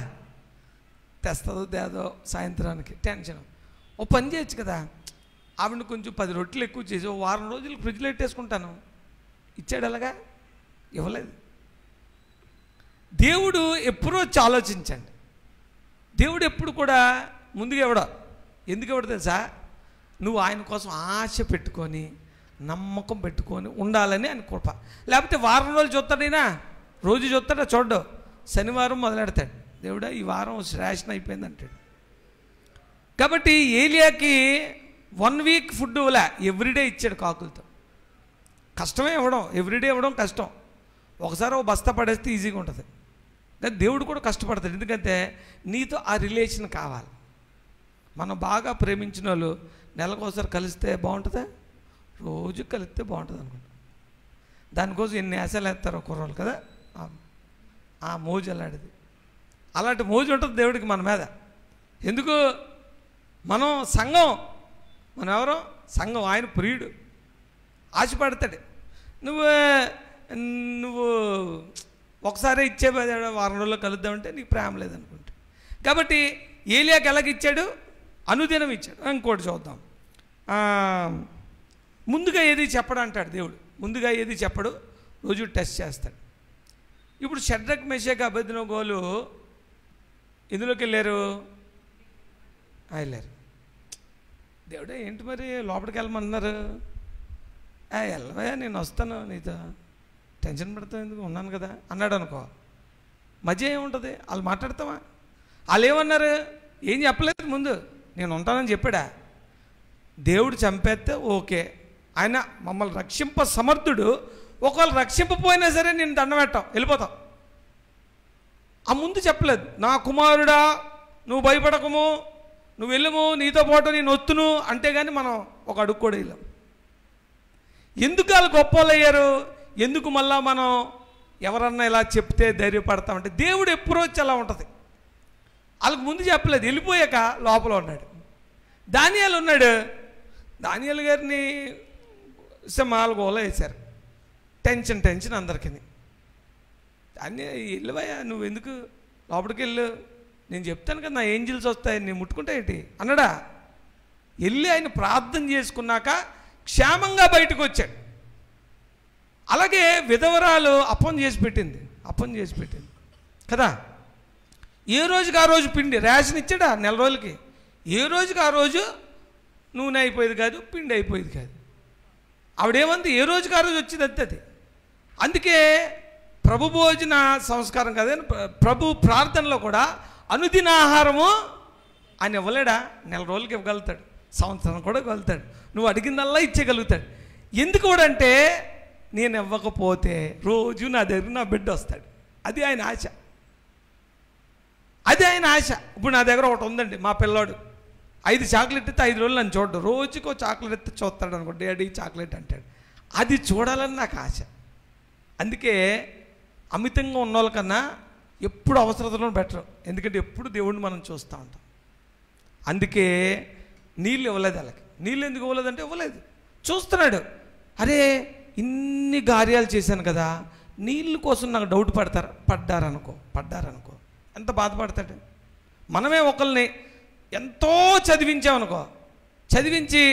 తెస్తుందో తేదో సాయంత్రానికి టెన్షన్. ఓ పని చేయొచ్చు కదా, ఆవిడని కొంచెం 10 రొట్టెలు ఎక్కువ చేసి ఓ వారం రోజులు ఫ్రిడ్జ్లో పెట్టేసుకుంటాను. ఇచ్చాడు అలాగా? ఇవ్వలేదు. దేవుడు ఎప్పుడూ వచ్చి ఆలోచించండి. దేవుడు ఎప్పుడు కూడా ముందుగా ఎందుకు ఇవ్వడు తెలుసా? నువ్వు ఆయన కోసం ఆశ పెట్టుకొని నమ్మకం పెట్టుకొని ఉండాలని ఆయన కృప. లేకపోతే వారం రోజులు చూస్తాడైనా, రోజు చూస్తాడా? చూడ్డు. శనివారం మొదలెడతాడు, దేవుడా ఈ వారం శ్రేషన్ అయిపోయింది అంటాడు. కాబట్టి ఏలియాకి 1 వీక్ ఫుడ్ ఇవ్వలే, ఎవ్రీడే ఇచ్చాడు కాకులతో. కష్టమే ఇవ్వడం, ఎవ్రీడే ఇవ్వడం కష్టం. ఒకసారి ఓ బస్తా పడేస్తే ఈజీగా ఉంటుంది. కానీ దేవుడు కూడా కష్టపడతాడు, ఎందుకంటే నీతో ఆ రిలేషన్ కావాలి. మనం బాగా ప్రేమించిన వాళ్ళు నెలకోసారి కలిస్తే బాగుంటుందా? రోజు కలిస్తే బాగుంటుంది అనుకుంటా. దానికోసం ఎన్ని ఆశలు వేస్తారో కుర్రోళ్ళు కదా. ఆ మోజు అలాంటిది, అలాంటి మోజు ఉంటుంది దేవుడికి మన మీద. ఎందుకు? మనం సంఘం, మనం ఎవరో సంఘం, ఆయన ప్రియుడు, ఆశపడతాడు. నువ్వు ఒకసారి ఇచ్చే వారం రోజుల్లో కలుద్దామంటే నీకు ప్రేమ లేదనుకుంటా. కాబట్టి ఏలియాకి ఎలాగిచ్చాడు? అనుదినం ఇచ్చాడు. ఇంకోటి చూద్దాం. ముందుగా ఏది చెప్పడు అంటాడు దేవుడు. ముందుగా ఏది చెప్పడు, రోజు టెస్ట్ చేస్తాడు. ఇప్పుడు షడ్రక్ మెషక్ అబేద్నెగోలు ఎందులోకి వెళ్ళారు? వెళ్ళారు. దేవుడే ఏంటి మరి లోపలికి వెళ్ళమన్నారు? వెళ్ళవయ్యా, నేను వస్తాను, నీతో టెన్షన్ పడతావు ఎందుకు, ఉన్నాను కదా అన్నాడు అనుకో. మధ్య ఏముంటుంది? వాళ్ళు మాట్లాడతావా? వాళ్ళు ఏమన్నారు? ఏం చెప్పలేదు. ముందు నేను ఉంటానని చెప్పాడా? దేవుడు చంపేస్తే ఓకే, ఆయన మమ్మల్ని రక్షింప సమర్థుడు. ఒకవేళ రక్షింపపోయినా సరే నేను దండం పెట్టాం, వెళ్ళిపోతాం. ఆ ముందు చెప్పలేదు, నా కుమారుడా నువ్వు భయపడకము, నువ్వు వెళ్ళము, నీతో పాటు నేను వస్తును అంటే కానీ మనం ఒక అడుగు కూడా వెళ్ళాం. ఎందుకు వాళ్ళు గొప్ప వాళ్ళు అయ్యారు? ఎందుకు మళ్ళా మనం ఎవరన్నా ఇలా చెప్తే ధైర్యపడతామంటే దేవుడు ఎప్పుడో వచ్చి అలా ఉంటుంది. వాళ్ళకి ముందు చెప్పలేదు, వెళ్ళిపోయాక లోపల ఉన్నాడు. దానియేలు ఉన్నాడు. దానియేలు గారిని సింహాలు గోల వేశారు, టెన్షన్ అందరికీ. దాన్ని వెళ్ళవయ్యా, నువ్వు ఎందుకు లోపలికి వెళ్ళు, నేను చెప్తాను కదా, నా ఏంజిల్స్ వస్తాయి, నేను ముట్టుకుంటా ఏంటి అన్నాడా? వెళ్ళి ఆయన ప్రార్థన చేసుకున్నాక క్షేమంగా బయటకు వచ్చాడు. అలాగే విధవరాలు అప్పం చేసి పెట్టింది కదా. ఏ రోజుకి ఆ రోజు పిండి రేషన్ ఇచ్చాడా? 4 రోజులకి. ఏ రోజుకి ఆ రోజు నూనె అయిపోయేది కాదు, పిండి అయిపోయేది కాదు. ఆవిడేమంది? ఏ రోజుకి ఆ రోజు వచ్చింది అంతే. అది అందుకే ప్రభు భోజన సంస్కారం కదా, ప్రభు ప్రార్థనలో కూడా అనుదిన ఆహారము ఆయన ఇవ్వలేడా? 4 రోజులకి ఇవ్వగలుగుతాడు, సంవత్సరం కూడా ఇవ్వగలుగుతాడు, నువ్వు అడిగిందల్లా ఇచ్చేయగలుగుతాడు. ఎందుకు కూడా అంటే నేను ఇవ్వకపోతే రోజు నా దగ్గర నా బిడ్డ వస్తాడు. అది ఆయన ఆశ, అది ఆయన ఆశ. ఇప్పుడు నా దగ్గర ఒకటి ఉందండి, మా పిల్లోడు 5 చాక్లెట్ ఇస్తే 5 రోజులు నన్ను చూడడు, రోజుకో చాక్లెట్ ఇస్తే చూస్తాడు అనుకో, డాడీ చాక్లెట్ అంటాడు. అది చూడాలని నాకు ఆశ. అందుకే అమితంగా ఉన్న వాళ్ళకన్నా ఎప్పుడు అవసరతలో బెటర్, ఎందుకంటే ఎప్పుడు దేవుడిని మనం చూస్తూ ఉంటాం. అందుకే నీళ్ళు ఇవ్వలేదు వాళ్ళకి. నీళ్ళు ఎందుకు ఇవ్వలేదంటే ఇవ్వలేదు, చూస్తున్నాడు. అరే ఇన్ని కార్యాలు చేశాను కదా, నీళ్ళు కోసం నాకు డౌట్ పడ్డారనుకో ఎంత బాధపడతాడు. మనమే ఒకరిని ఎంతో చదివించామనుకో, చదివించి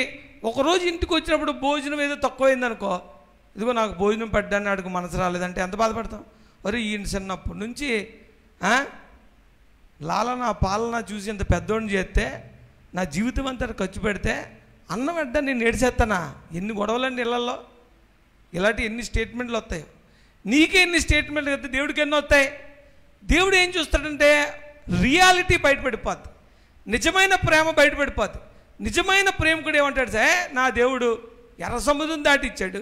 ఒకరోజు ఇంటికి వచ్చినప్పుడు భోజనం ఏదో తక్కువైందనుకో, ఇదిగో నాకు భోజనం పెట్టాలని అడుగు మనసు రాలేదంటే ఎంత బాధపడతాం. మరి ఈయన చిన్నప్పటి నుంచి లాలన పాలన చూసి ఎంత పెద్దోడిని చేస్తే నా జీవితం అంతా ఖర్చు పెడితే అన్నం వెంట నేను ఏడిచేస్తానా? ఎన్ని గొడవలండి ఇళ్లలో, ఇలాంటి ఎన్ని స్టేట్మెంట్లు వస్తాయి. నీకే ఎన్ని స్టేట్మెంట్లు వస్తాయి, దేవుడికి ఎన్నో వస్తాయి. దేవుడు ఏం చూస్తాడంటే రియాలిటీ బయటపడిపోద్ది, నిజమైన ప్రేమ బయటపడిపోద్ది. నిజమైన ప్రేమికుడు ఏమంటాడు, నా దేవుడు ఎర్ర సముద్రం దాటిచ్చాడు,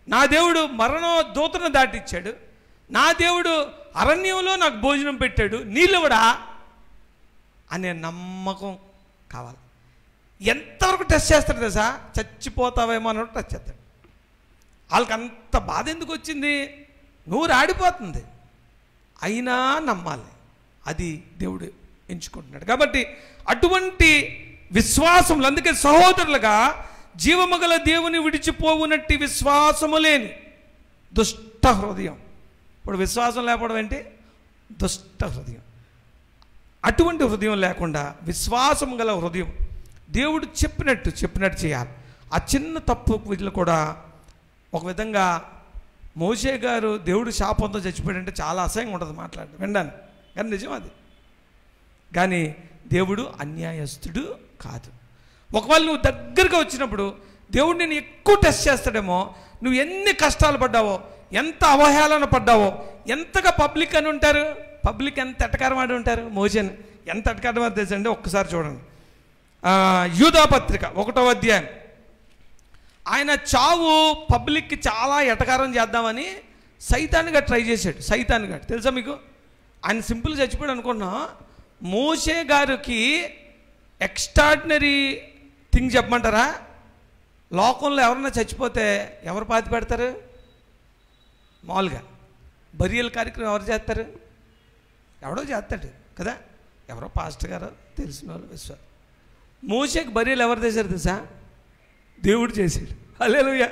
నా దేవుడు మరణ దూతను దాటిచ్చాడు, నా దేవుడు అరణ్యంలో నాకు భోజనం పెట్టాడు, నీళ్ళు కూడా అనే నమ్మకం కావాలి. ఎంతవరకు టెస్ట్ చేస్తాడు తెలుసా? చచ్చిపోతావేమో అన్నట్టు టెస్ట్ చేస్తాడు. వాళ్ళకి అంత బాధ ఎందుకు వచ్చింది? నూరు ఆడిపోతుంది, అయినా నమ్మాలి. అది దేవుడు ఎంచుకుంటున్నాడు. కాబట్టి అటువంటి విశ్వాసములు, అందుకే సహోదరులుగా జీవము గల దేవుని విడిచిపోవునట్టి విశ్వాసము లేని దుష్ట హృదయం. ఇప్పుడు విశ్వాసం లేకపోవడం ఏంటి? దుష్ట హృదయం. అటువంటి హృదయం లేకుండా విశ్వాసం గల హృదయం, దేవుడు చెప్పినట్టు చేయాలి. ఆ చిన్న తప్పు వీటిలో కూడా ఒక విధంగా మోషే గారు దేవుడు శాపంతో చచ్చిపోయాడంటే చాలా అసహ్యంగా ఉంటుంది మాట్లాడడం, వినడాను, కానీ నిజం అది. కానీ దేవుడు అన్యాయస్తుడు కాదు. ఒకవేళ నువ్వు దగ్గరగా వచ్చినప్పుడు దేవుడు నేను ఎక్కువ టెస్ట్ చేస్తాడేమో. నువ్వు ఎన్ని కష్టాలు పడ్డావో, ఎంత అవహేళన పడ్డావో, ఎంతగా పబ్లిక్ అని ఉంటారు, పబ్లిక్ ఎంత ఎటకారమాడి ఉంటారు. మోషేని ఎంత ఎటకారమాడి తెలుసండి, ఒక్కసారి చూడండి. యూదాపత్రిక 1వ అధ్యాయం. ఆయన చావు పబ్లిక్కి చాలా ఎటకారం చేద్దామని సైతాన్గా ట్రై చేశాడు. సైతాన్గా తెలుసా మీకు? ఆయన సింపుల్ చచ్చిపోయాడు అనుకున్నా. మోషే గారికి ఎక్స్ట్రాడినరీ థింగ్ చెప్పమంటారా? లోకంలో ఎవరన్నా చచ్చిపోతే ఎవరు పాతి పెడతారు? మామూలుగా బరియల్ కార్యక్రమం ఎవరు చేస్తారు? ఎవడో చేస్తాడు కదా, ఎవరో పాస్టర్ గారో తెలిసిన వాళ్ళు విశ్వాసం. మోషేకి బరియల్ ఎవరు చేశారు తెలుసా? దేవుడు చేశాడు. హల్లెలూయా.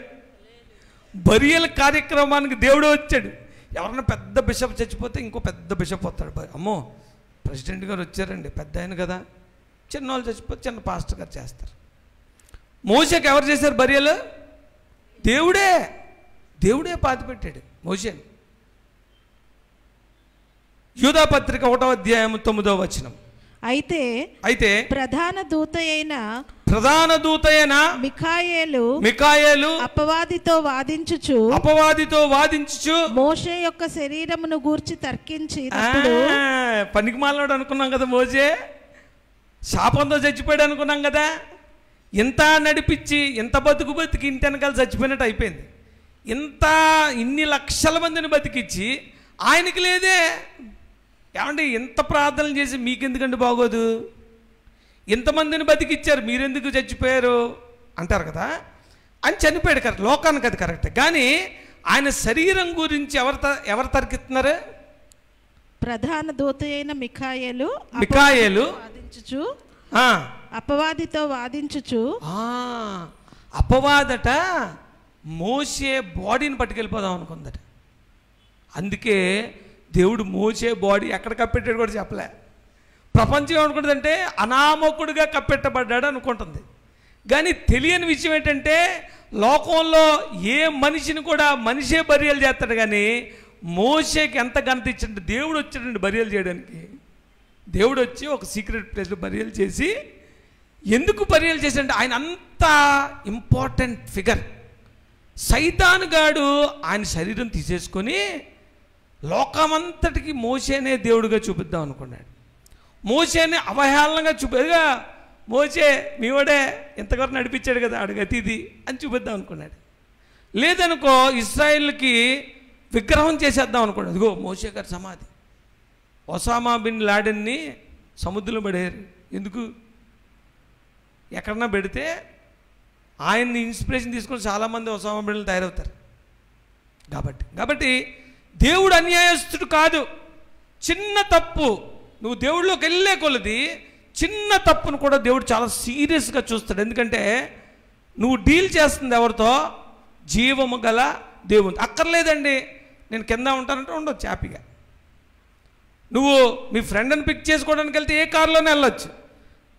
బరియల్ కార్యక్రమానికి దేవుడు వచ్చాడు. ఎవరన్నా పెద్ద బిషప్ చచ్చిపోతే ఇంకో పెద్ద బిషప్ వస్తాడు. అమ్మో ప్రెసిడెంట్ గారు వచ్చారండి, పెద్ద ఆయన కదా. చిన్న వాళ్ళు చచ్చిపోతే చిన్న పాస్టర్ గారు చేస్తారు. మోషేకి ఎవరు చేశారు బరియలు? దేవుడే పాతి పెట్టాడు మోషేని. యూదాపత్రిక 1వ అధ్యాయం 9వ వచనం. అయితే ప్రధాన దూత అయిన మిఖాయేలు అపవాదితో వాదించుచు మోషే యొక్క శరీరమును గూర్చి తర్కించినప్పుడు, పనికి మాలాడు అనుకున్నాం కదా, మోషే శాపంతో చచ్చిపోయాడు అనుకున్నాం కదా. ఇంత నడిపించి ఇంత బతికి ఇంటి వెనకాల చచ్చిపోయినట్టు అయిపోయింది. ఇన్ని లక్షల మందిని బతికిచ్చి ఆయనకి లేదే. ఏమంటే ఇంత ప్రార్థనలు చేసి మీకెందుకంటే బాగోదు? ఇంతమందిని బతికిచ్చారు, మీరెందుకు చచ్చిపోయారు అంటారు కదా. అని చనిపోయాడు, కరెక్ట్, లోకానికి అది కరెక్ట్. కానీ ఆయన శరీరం గురించి ఎవరు తర్కిస్తున్నారు? ప్రధాన దూత అయిన మిఖాయేలు అపవాదితో వాదించుచు. అపవాదట మోసే బాడీని పట్టుకెళ్ళిపోదాం అనుకుందట. అందుకే దేవుడు మోసే బాడీ ఎక్కడ కప్పెట్టాడు కూడా చెప్పలే. ప్రపంచం ఏమనుకుంటుందంటే అనామకుడిగా కప్పెట్టబడ్డాడు అనుకుంటుంది. కానీ తెలియని విషయం ఏంటంటే లోకంలో ఏ మనిషిని కూడా మనిషే బరియలు చేస్తాడు. కానీ మోషేకి ఎంత ఘనత ఇచ్చాడంటే దేవుడు వచ్చాడండి బరియలు చేయడానికి. దేవుడు వచ్చి ఒక సీక్రెట్ ప్లేస్లో బరియలు చేసి, ఎందుకు బరియలు చేశాడంటే ఆయన అంత ఇంపార్టెంట్ ఫిగర్. సైతాను గాడు ఆయన శరీరం తీసేసుకొని లోకమంతటికి మోషేనే దేవుడిగా చూపిద్దాం అనుకున్నాడు. మోషేనే అవహేళనగా చూపేగా, మోషే మీవాడే ఇంతవరకు నడిపించాడు కదా, అడుగతి ఇది అని చూపిద్దాం అనుకున్నాడు. లేదనుకో ఇశ్రాయేల్కి విగ్రహం చేసేద్దాం అనుకున్నాడు. ఇదిగో మోషే గారి సమాధి. ఒసామా బిన్ లాడెన్ని సముద్రంలో పడేయారు. ఎందుకు? ఎక్కడన్నా పెడితే ఆయన్ని ఇన్స్పిరేషన్ తీసుకొని చాలామంది ఒసామా బిన్లు తయారవుతారు. కాబట్టి దేవుడు అన్యాయస్తుడు కాదు. చిన్న తప్పు నువ్వు దేవుడిలోకి వెళ్ళే కొలది చిన్న తప్పును కూడా దేవుడు చాలా సీరియస్గా చూస్తాడు. ఎందుకంటే నువ్వు డీల్ చేస్తుంది ఎవరితో? జీవము గల దేవుడు. అక్కర్లేదండి నేను కింద ఉంటానంటే ఉండొచ్చు హ్యాపీగా. నువ్వు మీ ఫ్రెండ్ని పిక్ చేసుకోవడానికి వెళ్తే ఏ కారులోనే వెళ్ళొచ్చు.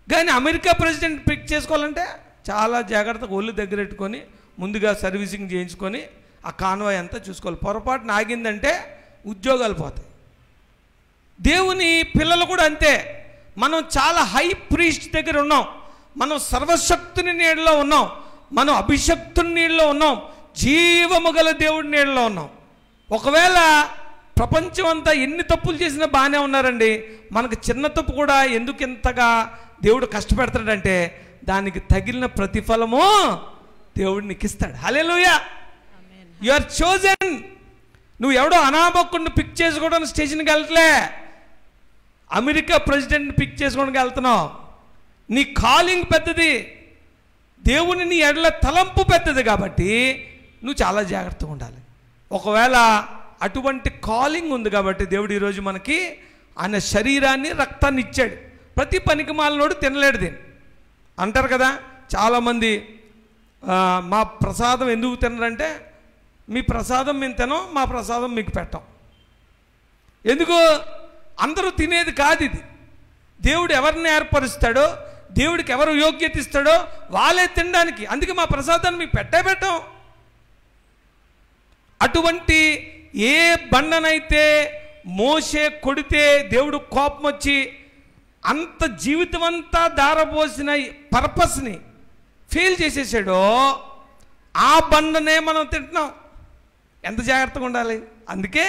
కానీ అమెరికా ప్రెసిడెంట్ పిక్ చేసుకోవాలంటే చాలా జాగ్రత్తగా ఒళ్ళు దగ్గరెట్టుకొని ముందుగా సర్వీసింగ్ చేయించుకొని ఆ కాన్వాయ్ అంతా చూసుకోవాలి. పొరపాటున ఆగిందంటే ఉద్యోగాలు పోతాయి. దేవుని పిల్లలు కూడా అంతే. మనం చాలా హై ప్రీస్ట్ దగ్గర ఉన్నాం, మనం సర్వశక్తుని నీడలో ఉన్నాం, మనం అభిషక్తుని నీడలో ఉన్నాం, జీవము గల దేవుడి నీడలో ఉన్నాం. ఒకవేళ ప్రపంచం అంతా ఎన్ని తప్పులు చేసినా బాగానే ఉన్నారండి, మనకు చిన్న తప్పు కూడా ఎందుకు ఇంతగా దేవుడు కష్టపెడతాడంటే దానికి తగిలిన ప్రతిఫలము దేవుడు నీకు ఇస్తాడు. హల్లెలూయా. You are chosen. నువ్వు ఎవడో అనామకుడిని పిక్ చేసుకోవడానికి స్టేషన్కి వెళ్ళట్లే, అమెరికా ప్రెసిడెంట్ని పిక్ చేసుకోవడానికి వెళ్తున్నావు. నీ కాలింగ్ పెద్దది, దేవుని నీ ఎడల తలంపు పెద్దది, కాబట్టి నువ్వు చాలా జాగ్రత్తగా ఉండాలి. ఒకవేళ అటువంటి కాలింగ్ ఉంది కాబట్టి దేవుడు ఈరోజు మనకి ఆయన శరీరాన్ని రక్తాన్ని ఇచ్చాడు. ప్రతి పనికి మాలినోడు తినలేడు దీన్ని అంటారు కదా చాలామంది. మా ప్రసాదం ఎందుకు తినరంటే, మీ ప్రసాదం మేము తినం, మా ప్రసాదం మీకు పెట్టం. ఎందుకు? అందరూ తినేది కాదు ఇది. దేవుడు ఎవరిని ఏర్పరుస్తాడో, దేవుడికి ఎవరు యోగ్యత ఇస్తాడో వాళ్ళే తినడానికి. అందుకే మా ప్రసాదాన్ని మీకు పెట్టం. అటువంటి ఏ బండనైతే మోసే కొడితే దేవుడు కోపం వచ్చి అంత జీవితం అంతా దారపోసిన పర్పస్ని ఫెయిల్ చేసేసాడో ఆ బండనే మనం తింటున్నాం. ఎంత జాగ్రత్తగా ఉండాలి. అందుకే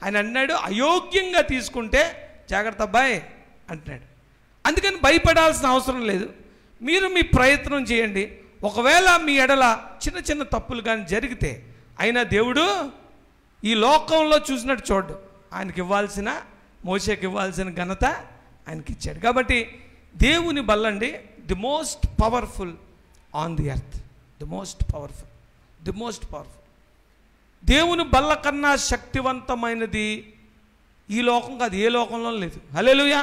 ఆయన అన్నాడు, అయోగ్యంగా తీసుకుంటే జాగ్రత్త అబ్బాయి అంటున్నాడు. అందుకని భయపడాల్సిన అవసరం లేదు. మీరు మీ ప్రయత్నం చేయండి. ఒకవేళ మీ ఎడల చిన్న చిన్న తప్పులు కానీ జరిగితే అయినా దేవుడు ఈ లోకంలో చూసినట్టు చూడ్డు. ఆయనకి ఇవ్వాల్సిన, మోషేకి ఇవ్వాల్సిన ఘనత ఆయనకి ఇచ్చాడు. కాబట్టి దేవుని బల్లండి the most powerful on the earth. The most powerful. దేవుని బల్ల కన్నా శక్తివంతమైనది ఈ లోకం కాదు, ఏ లోకంలో లేదు. హల్లెలూయా.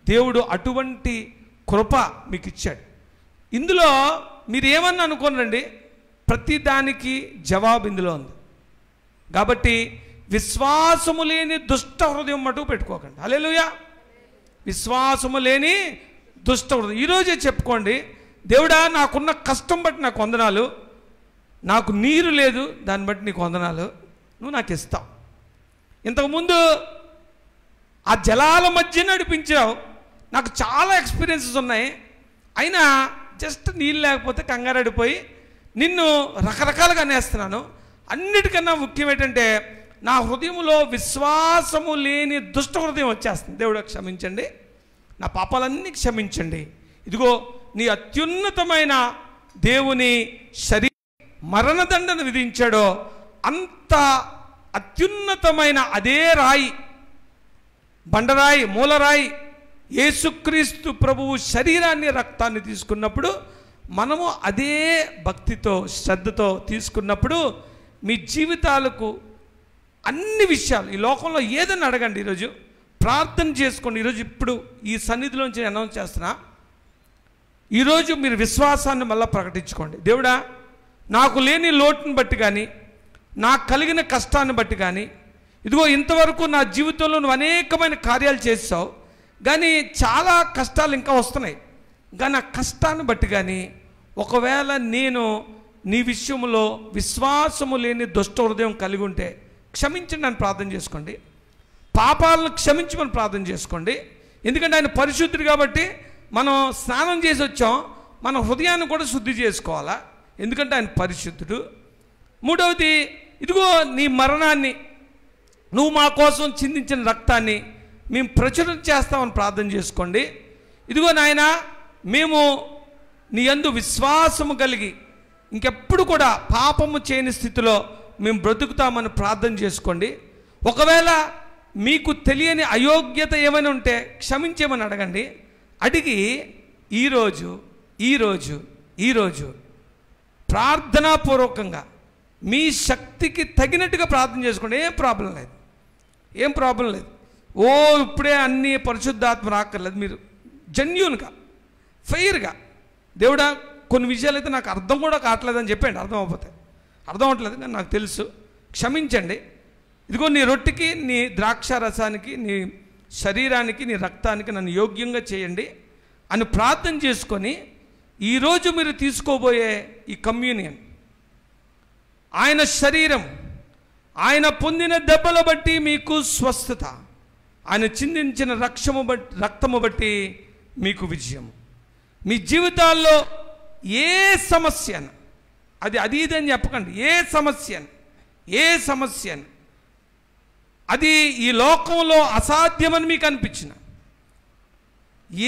దేవుడు అటువంటి కృప మీకు ఇచ్చాడు. ఇందులో మీరు ఏమన్నా అనుకోనండి, ప్రతి దానికి జవాబు ఇందులో ఉంది. కాబట్టి విశ్వాసము లేని దుష్ట హృదయం మటుకు పెట్టుకోకండి. హల్లెలూయా. విశ్వాసము లేని దుష్ట హృదయం. ఈరోజే చెప్పుకోండి, దేవుడా నాకున్న కష్టం బట్టి నాకు వందనాలు, నాకు నీరు లేదు దాన్ని బట్టి నీకు వందనాలు, నువ్వు నాకు ఇస్తావు. ఇంతకుముందు ఆ జలాల మధ్య నడిపించావు, నాకు చాలా ఎక్స్పీరియన్సెస్ ఉన్నాయి, అయినా జస్ట్ నీళ్ళు లేకపోతే కంగారడిపోయి నిన్ను రకరకాలుగా అనేస్తున్నాను. అన్నిటికన్నా ముఖ్యం ఏంటంటే నా హృదయంలో విశ్వాసము లేని దుష్ట హృదయం వచ్చేస్తుంది. దేవుడు క్షమించండి, నా పాపాలన్నీ క్షమించండి. ఇదిగో నీ అత్యున్నతమైన దేవుని మరణదండను విధించాడో అంత అత్యున్నతమైన అదే రాయి, బండరాయి, మూలరాయి యేసుక్రీస్తు ప్రభువు శరీరాన్ని రక్తాన్ని తీసుకున్నప్పుడు మనము అదే భక్తితో శ్రద్ధతో తీసుకున్నప్పుడు మీ జీవితాలకు అన్ని విషయాలు, ఈ లోకంలో ఏదైనా అడగండి. ఈరోజు ప్రార్థన చేసుకోండి. ఈరోజు ఇప్పుడు ఈ సన్నిధిలోంచి అనౌన్స్ చేస్తున్నా, ఈరోజు మీరు విశ్వాసాన్ని మళ్ళీ ప్రకటించుకోండి. దేవుడా నాకు లేని లోటుని బట్టి కానీ, నాకు కలిగిన కష్టాన్ని బట్టి కానీ, ఇదిగో ఇంతవరకు నా జీవితంలో నువ్వు అనేకమైన కార్యాలు చేసావు, కానీ చాలా కష్టాలు ఇంకా వస్తున్నాయి. కానీ ఆ కష్టాన్ని బట్టి కానీ ఒకవేళ నేను నీ విషయంలో విశ్వాసము లేని దుష్ట హృదయం కలిగి ఉంటే క్షమించండి అని ప్రార్థన చేసుకోండి. పాపాలను క్షమించమని ప్రార్థన చేసుకోండి. ఎందుకంటే ఆయన పరిశుద్ధుడు కాబట్టి మనం స్నానం చేసి వచ్చాం, మన హృదయాన్ని కూడా శుద్ధి చేసుకోవాలా, ఎందుకంటే ఆయన పరిశుద్ధుడు. మూడవది, ఇదిగో నీ మరణాన్ని, నువ్వు మా కోసం చిందించిన రక్తాన్ని మేము ప్రచురణ చేస్తామని ప్రార్థన చేసుకోండి. ఇదిగో నాయన, మేము నీ యందు విశ్వాసము కలిగి ఇంకెప్పుడు కూడా పాపము చేయని స్థితిలో మేము బ్రతుకుతామని ప్రార్థన చేసుకోండి. ఒకవేళ మీకు తెలియని అయోగ్యత ఏమైనా ఉంటే క్షమించేమని అడగండి. అడిగి ఈరోజు ప్రార్థనాపూర్వకంగా మీ శక్తికి తగినట్టుగా ప్రార్థన చేసుకోండి. ఏం ప్రాబ్లం లేదు. ఓ ఇప్పుడే అన్ని పరిశుద్ధాత్మ రాక్కర్లేదు. మీరు జెన్యూన్గా, ఫెయిర్గా, దేవుడా కొన్ని విషయాలు అయితే నాకు అర్థం కూడా కావట్లేదని చెప్పండి. అర్థం అవ్వట్లేదు కానీ నాకు తెలుసు, క్షమించండి. ఇదిగో నీ రొట్టెకి, నీ ద్రాక్ష రసానికి, నీ శరీరానికి, నీ రక్తానికి నన్ను యోగ్యంగా చేయండి అని ప్రార్థన చేసుకొని ఈరోజు మీరు తీసుకోబోయే ఈ కమ్యూనియన్, ఆయన శరీరం, ఆయన పొందిన దెబ్బల బట్టి మీకు స్వస్థత, ఆయన చిందించిన రక్తము బట్టి మీకు విజయం. మీ జీవితాల్లో ఏ సమస్య అది ఇదని చెప్పకండి, ఏ సమస్య అది ఈ లోకంలో అసాధ్యమని మీకు అనిపించిన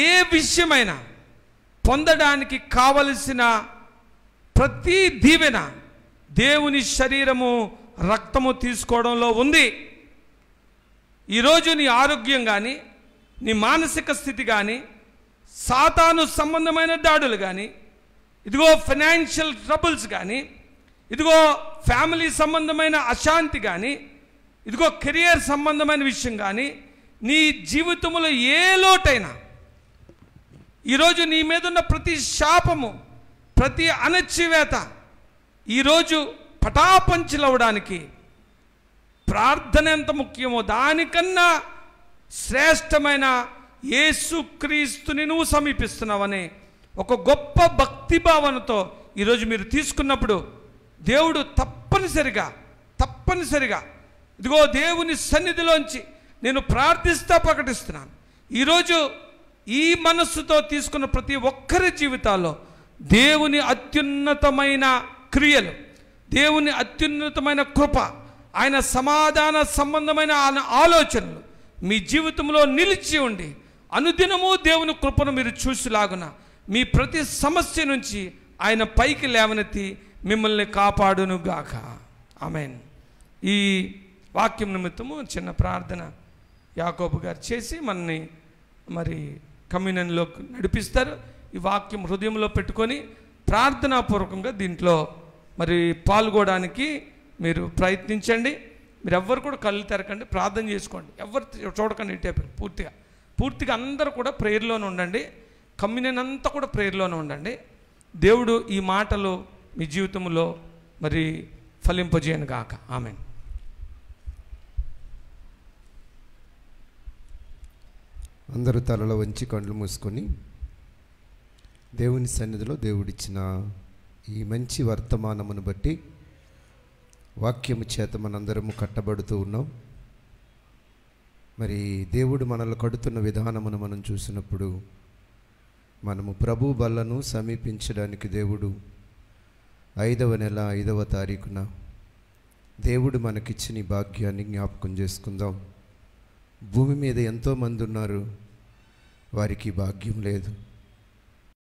ఏ విషయమైనా పొందడానికి కావలసిన ప్రతి దీవెన దేవుని శరీరము రక్తము తీసుకోవడంలో ఉంది. ఈరోజు నీ ఆరోగ్యం కానీ, నీ మానసిక స్థితి కానీ, సాతాను సంబంధమైన దాడులు కానీ, ఇదిగో ఫైనాన్షియల్ ట్రబుల్స్ కానీ, ఇదిగో ఫ్యామిలీ సంబంధమైన అశాంతి కానీ, ఇదిగో కెరియర్ సంబంధమైన విషయం కానీ, నీ జీవితంలో ఏ లోటైనా, ఈరోజు నీ మీద ఉన్న ప్రతి శాపము, ప్రతి అణచివేత ఈరోజు పటాపంచలవడానికి ప్రార్థన ఎంత ముఖ్యమో దానికన్నా శ్రేష్టమైన యేసుక్రీస్తుని నువ్వు సమీపిస్తున్నావని ఒక గొప్ప భక్తి భావనతో ఈరోజు మీరు తీసుకున్నప్పుడు దేవుడు తప్పనిసరిగా ఇదిగో దేవుని సన్నిధిలోంచి నేను ప్రార్థిస్తా ప్రకటిస్తున్నాను. ఈరోజు ఈ మనస్సుతో తీసుకున్న ప్రతి ఒక్కరి జీవితాల్లో దేవుని అత్యున్నతమైన క్రియలు, దేవుని అత్యున్నతమైన కృప, ఆయన సమాధాన సంబంధమైన ఆలోచనలు మీ జీవితంలో నిలిచి ఉండి అనుదినము దేవుని కృపను మీరు చూసిలాగున మీ ప్రతి సమస్య నుంచి ఆయన పైకి లేవనెత్తి మిమ్మల్ని కాపాడునుగాక. ఆమేన్. ఈ వాక్యం నిమిత్తము చిన్న ప్రార్థన యాకోబు గారు చేసి మనని మరి కమ్యూనియన్లో నడిపిస్తారు. ఈ వాక్యం హృదయంలో పెట్టుకొని ప్రార్థనాపూర్వకంగా దీంట్లో మరి పాల్గొనడానికి మీరు ప్రయత్నించండి. మీరు ఎవ్వరు కూడా కళ్ళు తెరకండి, ప్రార్థన చేసుకోండి, ఎవరు చూడకండి. ఇటేపు పూర్తిగా అందరూ కూడా ప్రేయర్లోనే ఉండండి. కమ్యూనియన్ అంతా కూడా ప్రేయర్లోనే ఉండండి. దేవుడు ఈ మాటలు మీ జీవితంలో మరి ఫలింపజేయను గాక. ఆమేన్. అందరూ తలలో వంచి కళ్ళు మూసుకొని దేవుని సన్నిధిలో దేవుడిచ్చిన ఈ మంచి వర్తమానమును బట్టి వాక్యము చేత మనందరము కట్టబడుతూ ఉన్నాం. మరి దేవుడు మనల్ని కడుతున్న విధానమును మనం చూసినప్పుడు మనము ప్రభు బల్లను సమీపించడానికి దేవుడు 5వ నెల 5వ తారీఖున దేవుడు మనకిచ్చిన ఈ భాగ్యాన్ని జ్ఞాపకం చేసుకుందాం. భూమి మీద ఎంతోమంది ఉన్నారు, వారికి భాగ్యం లేదు.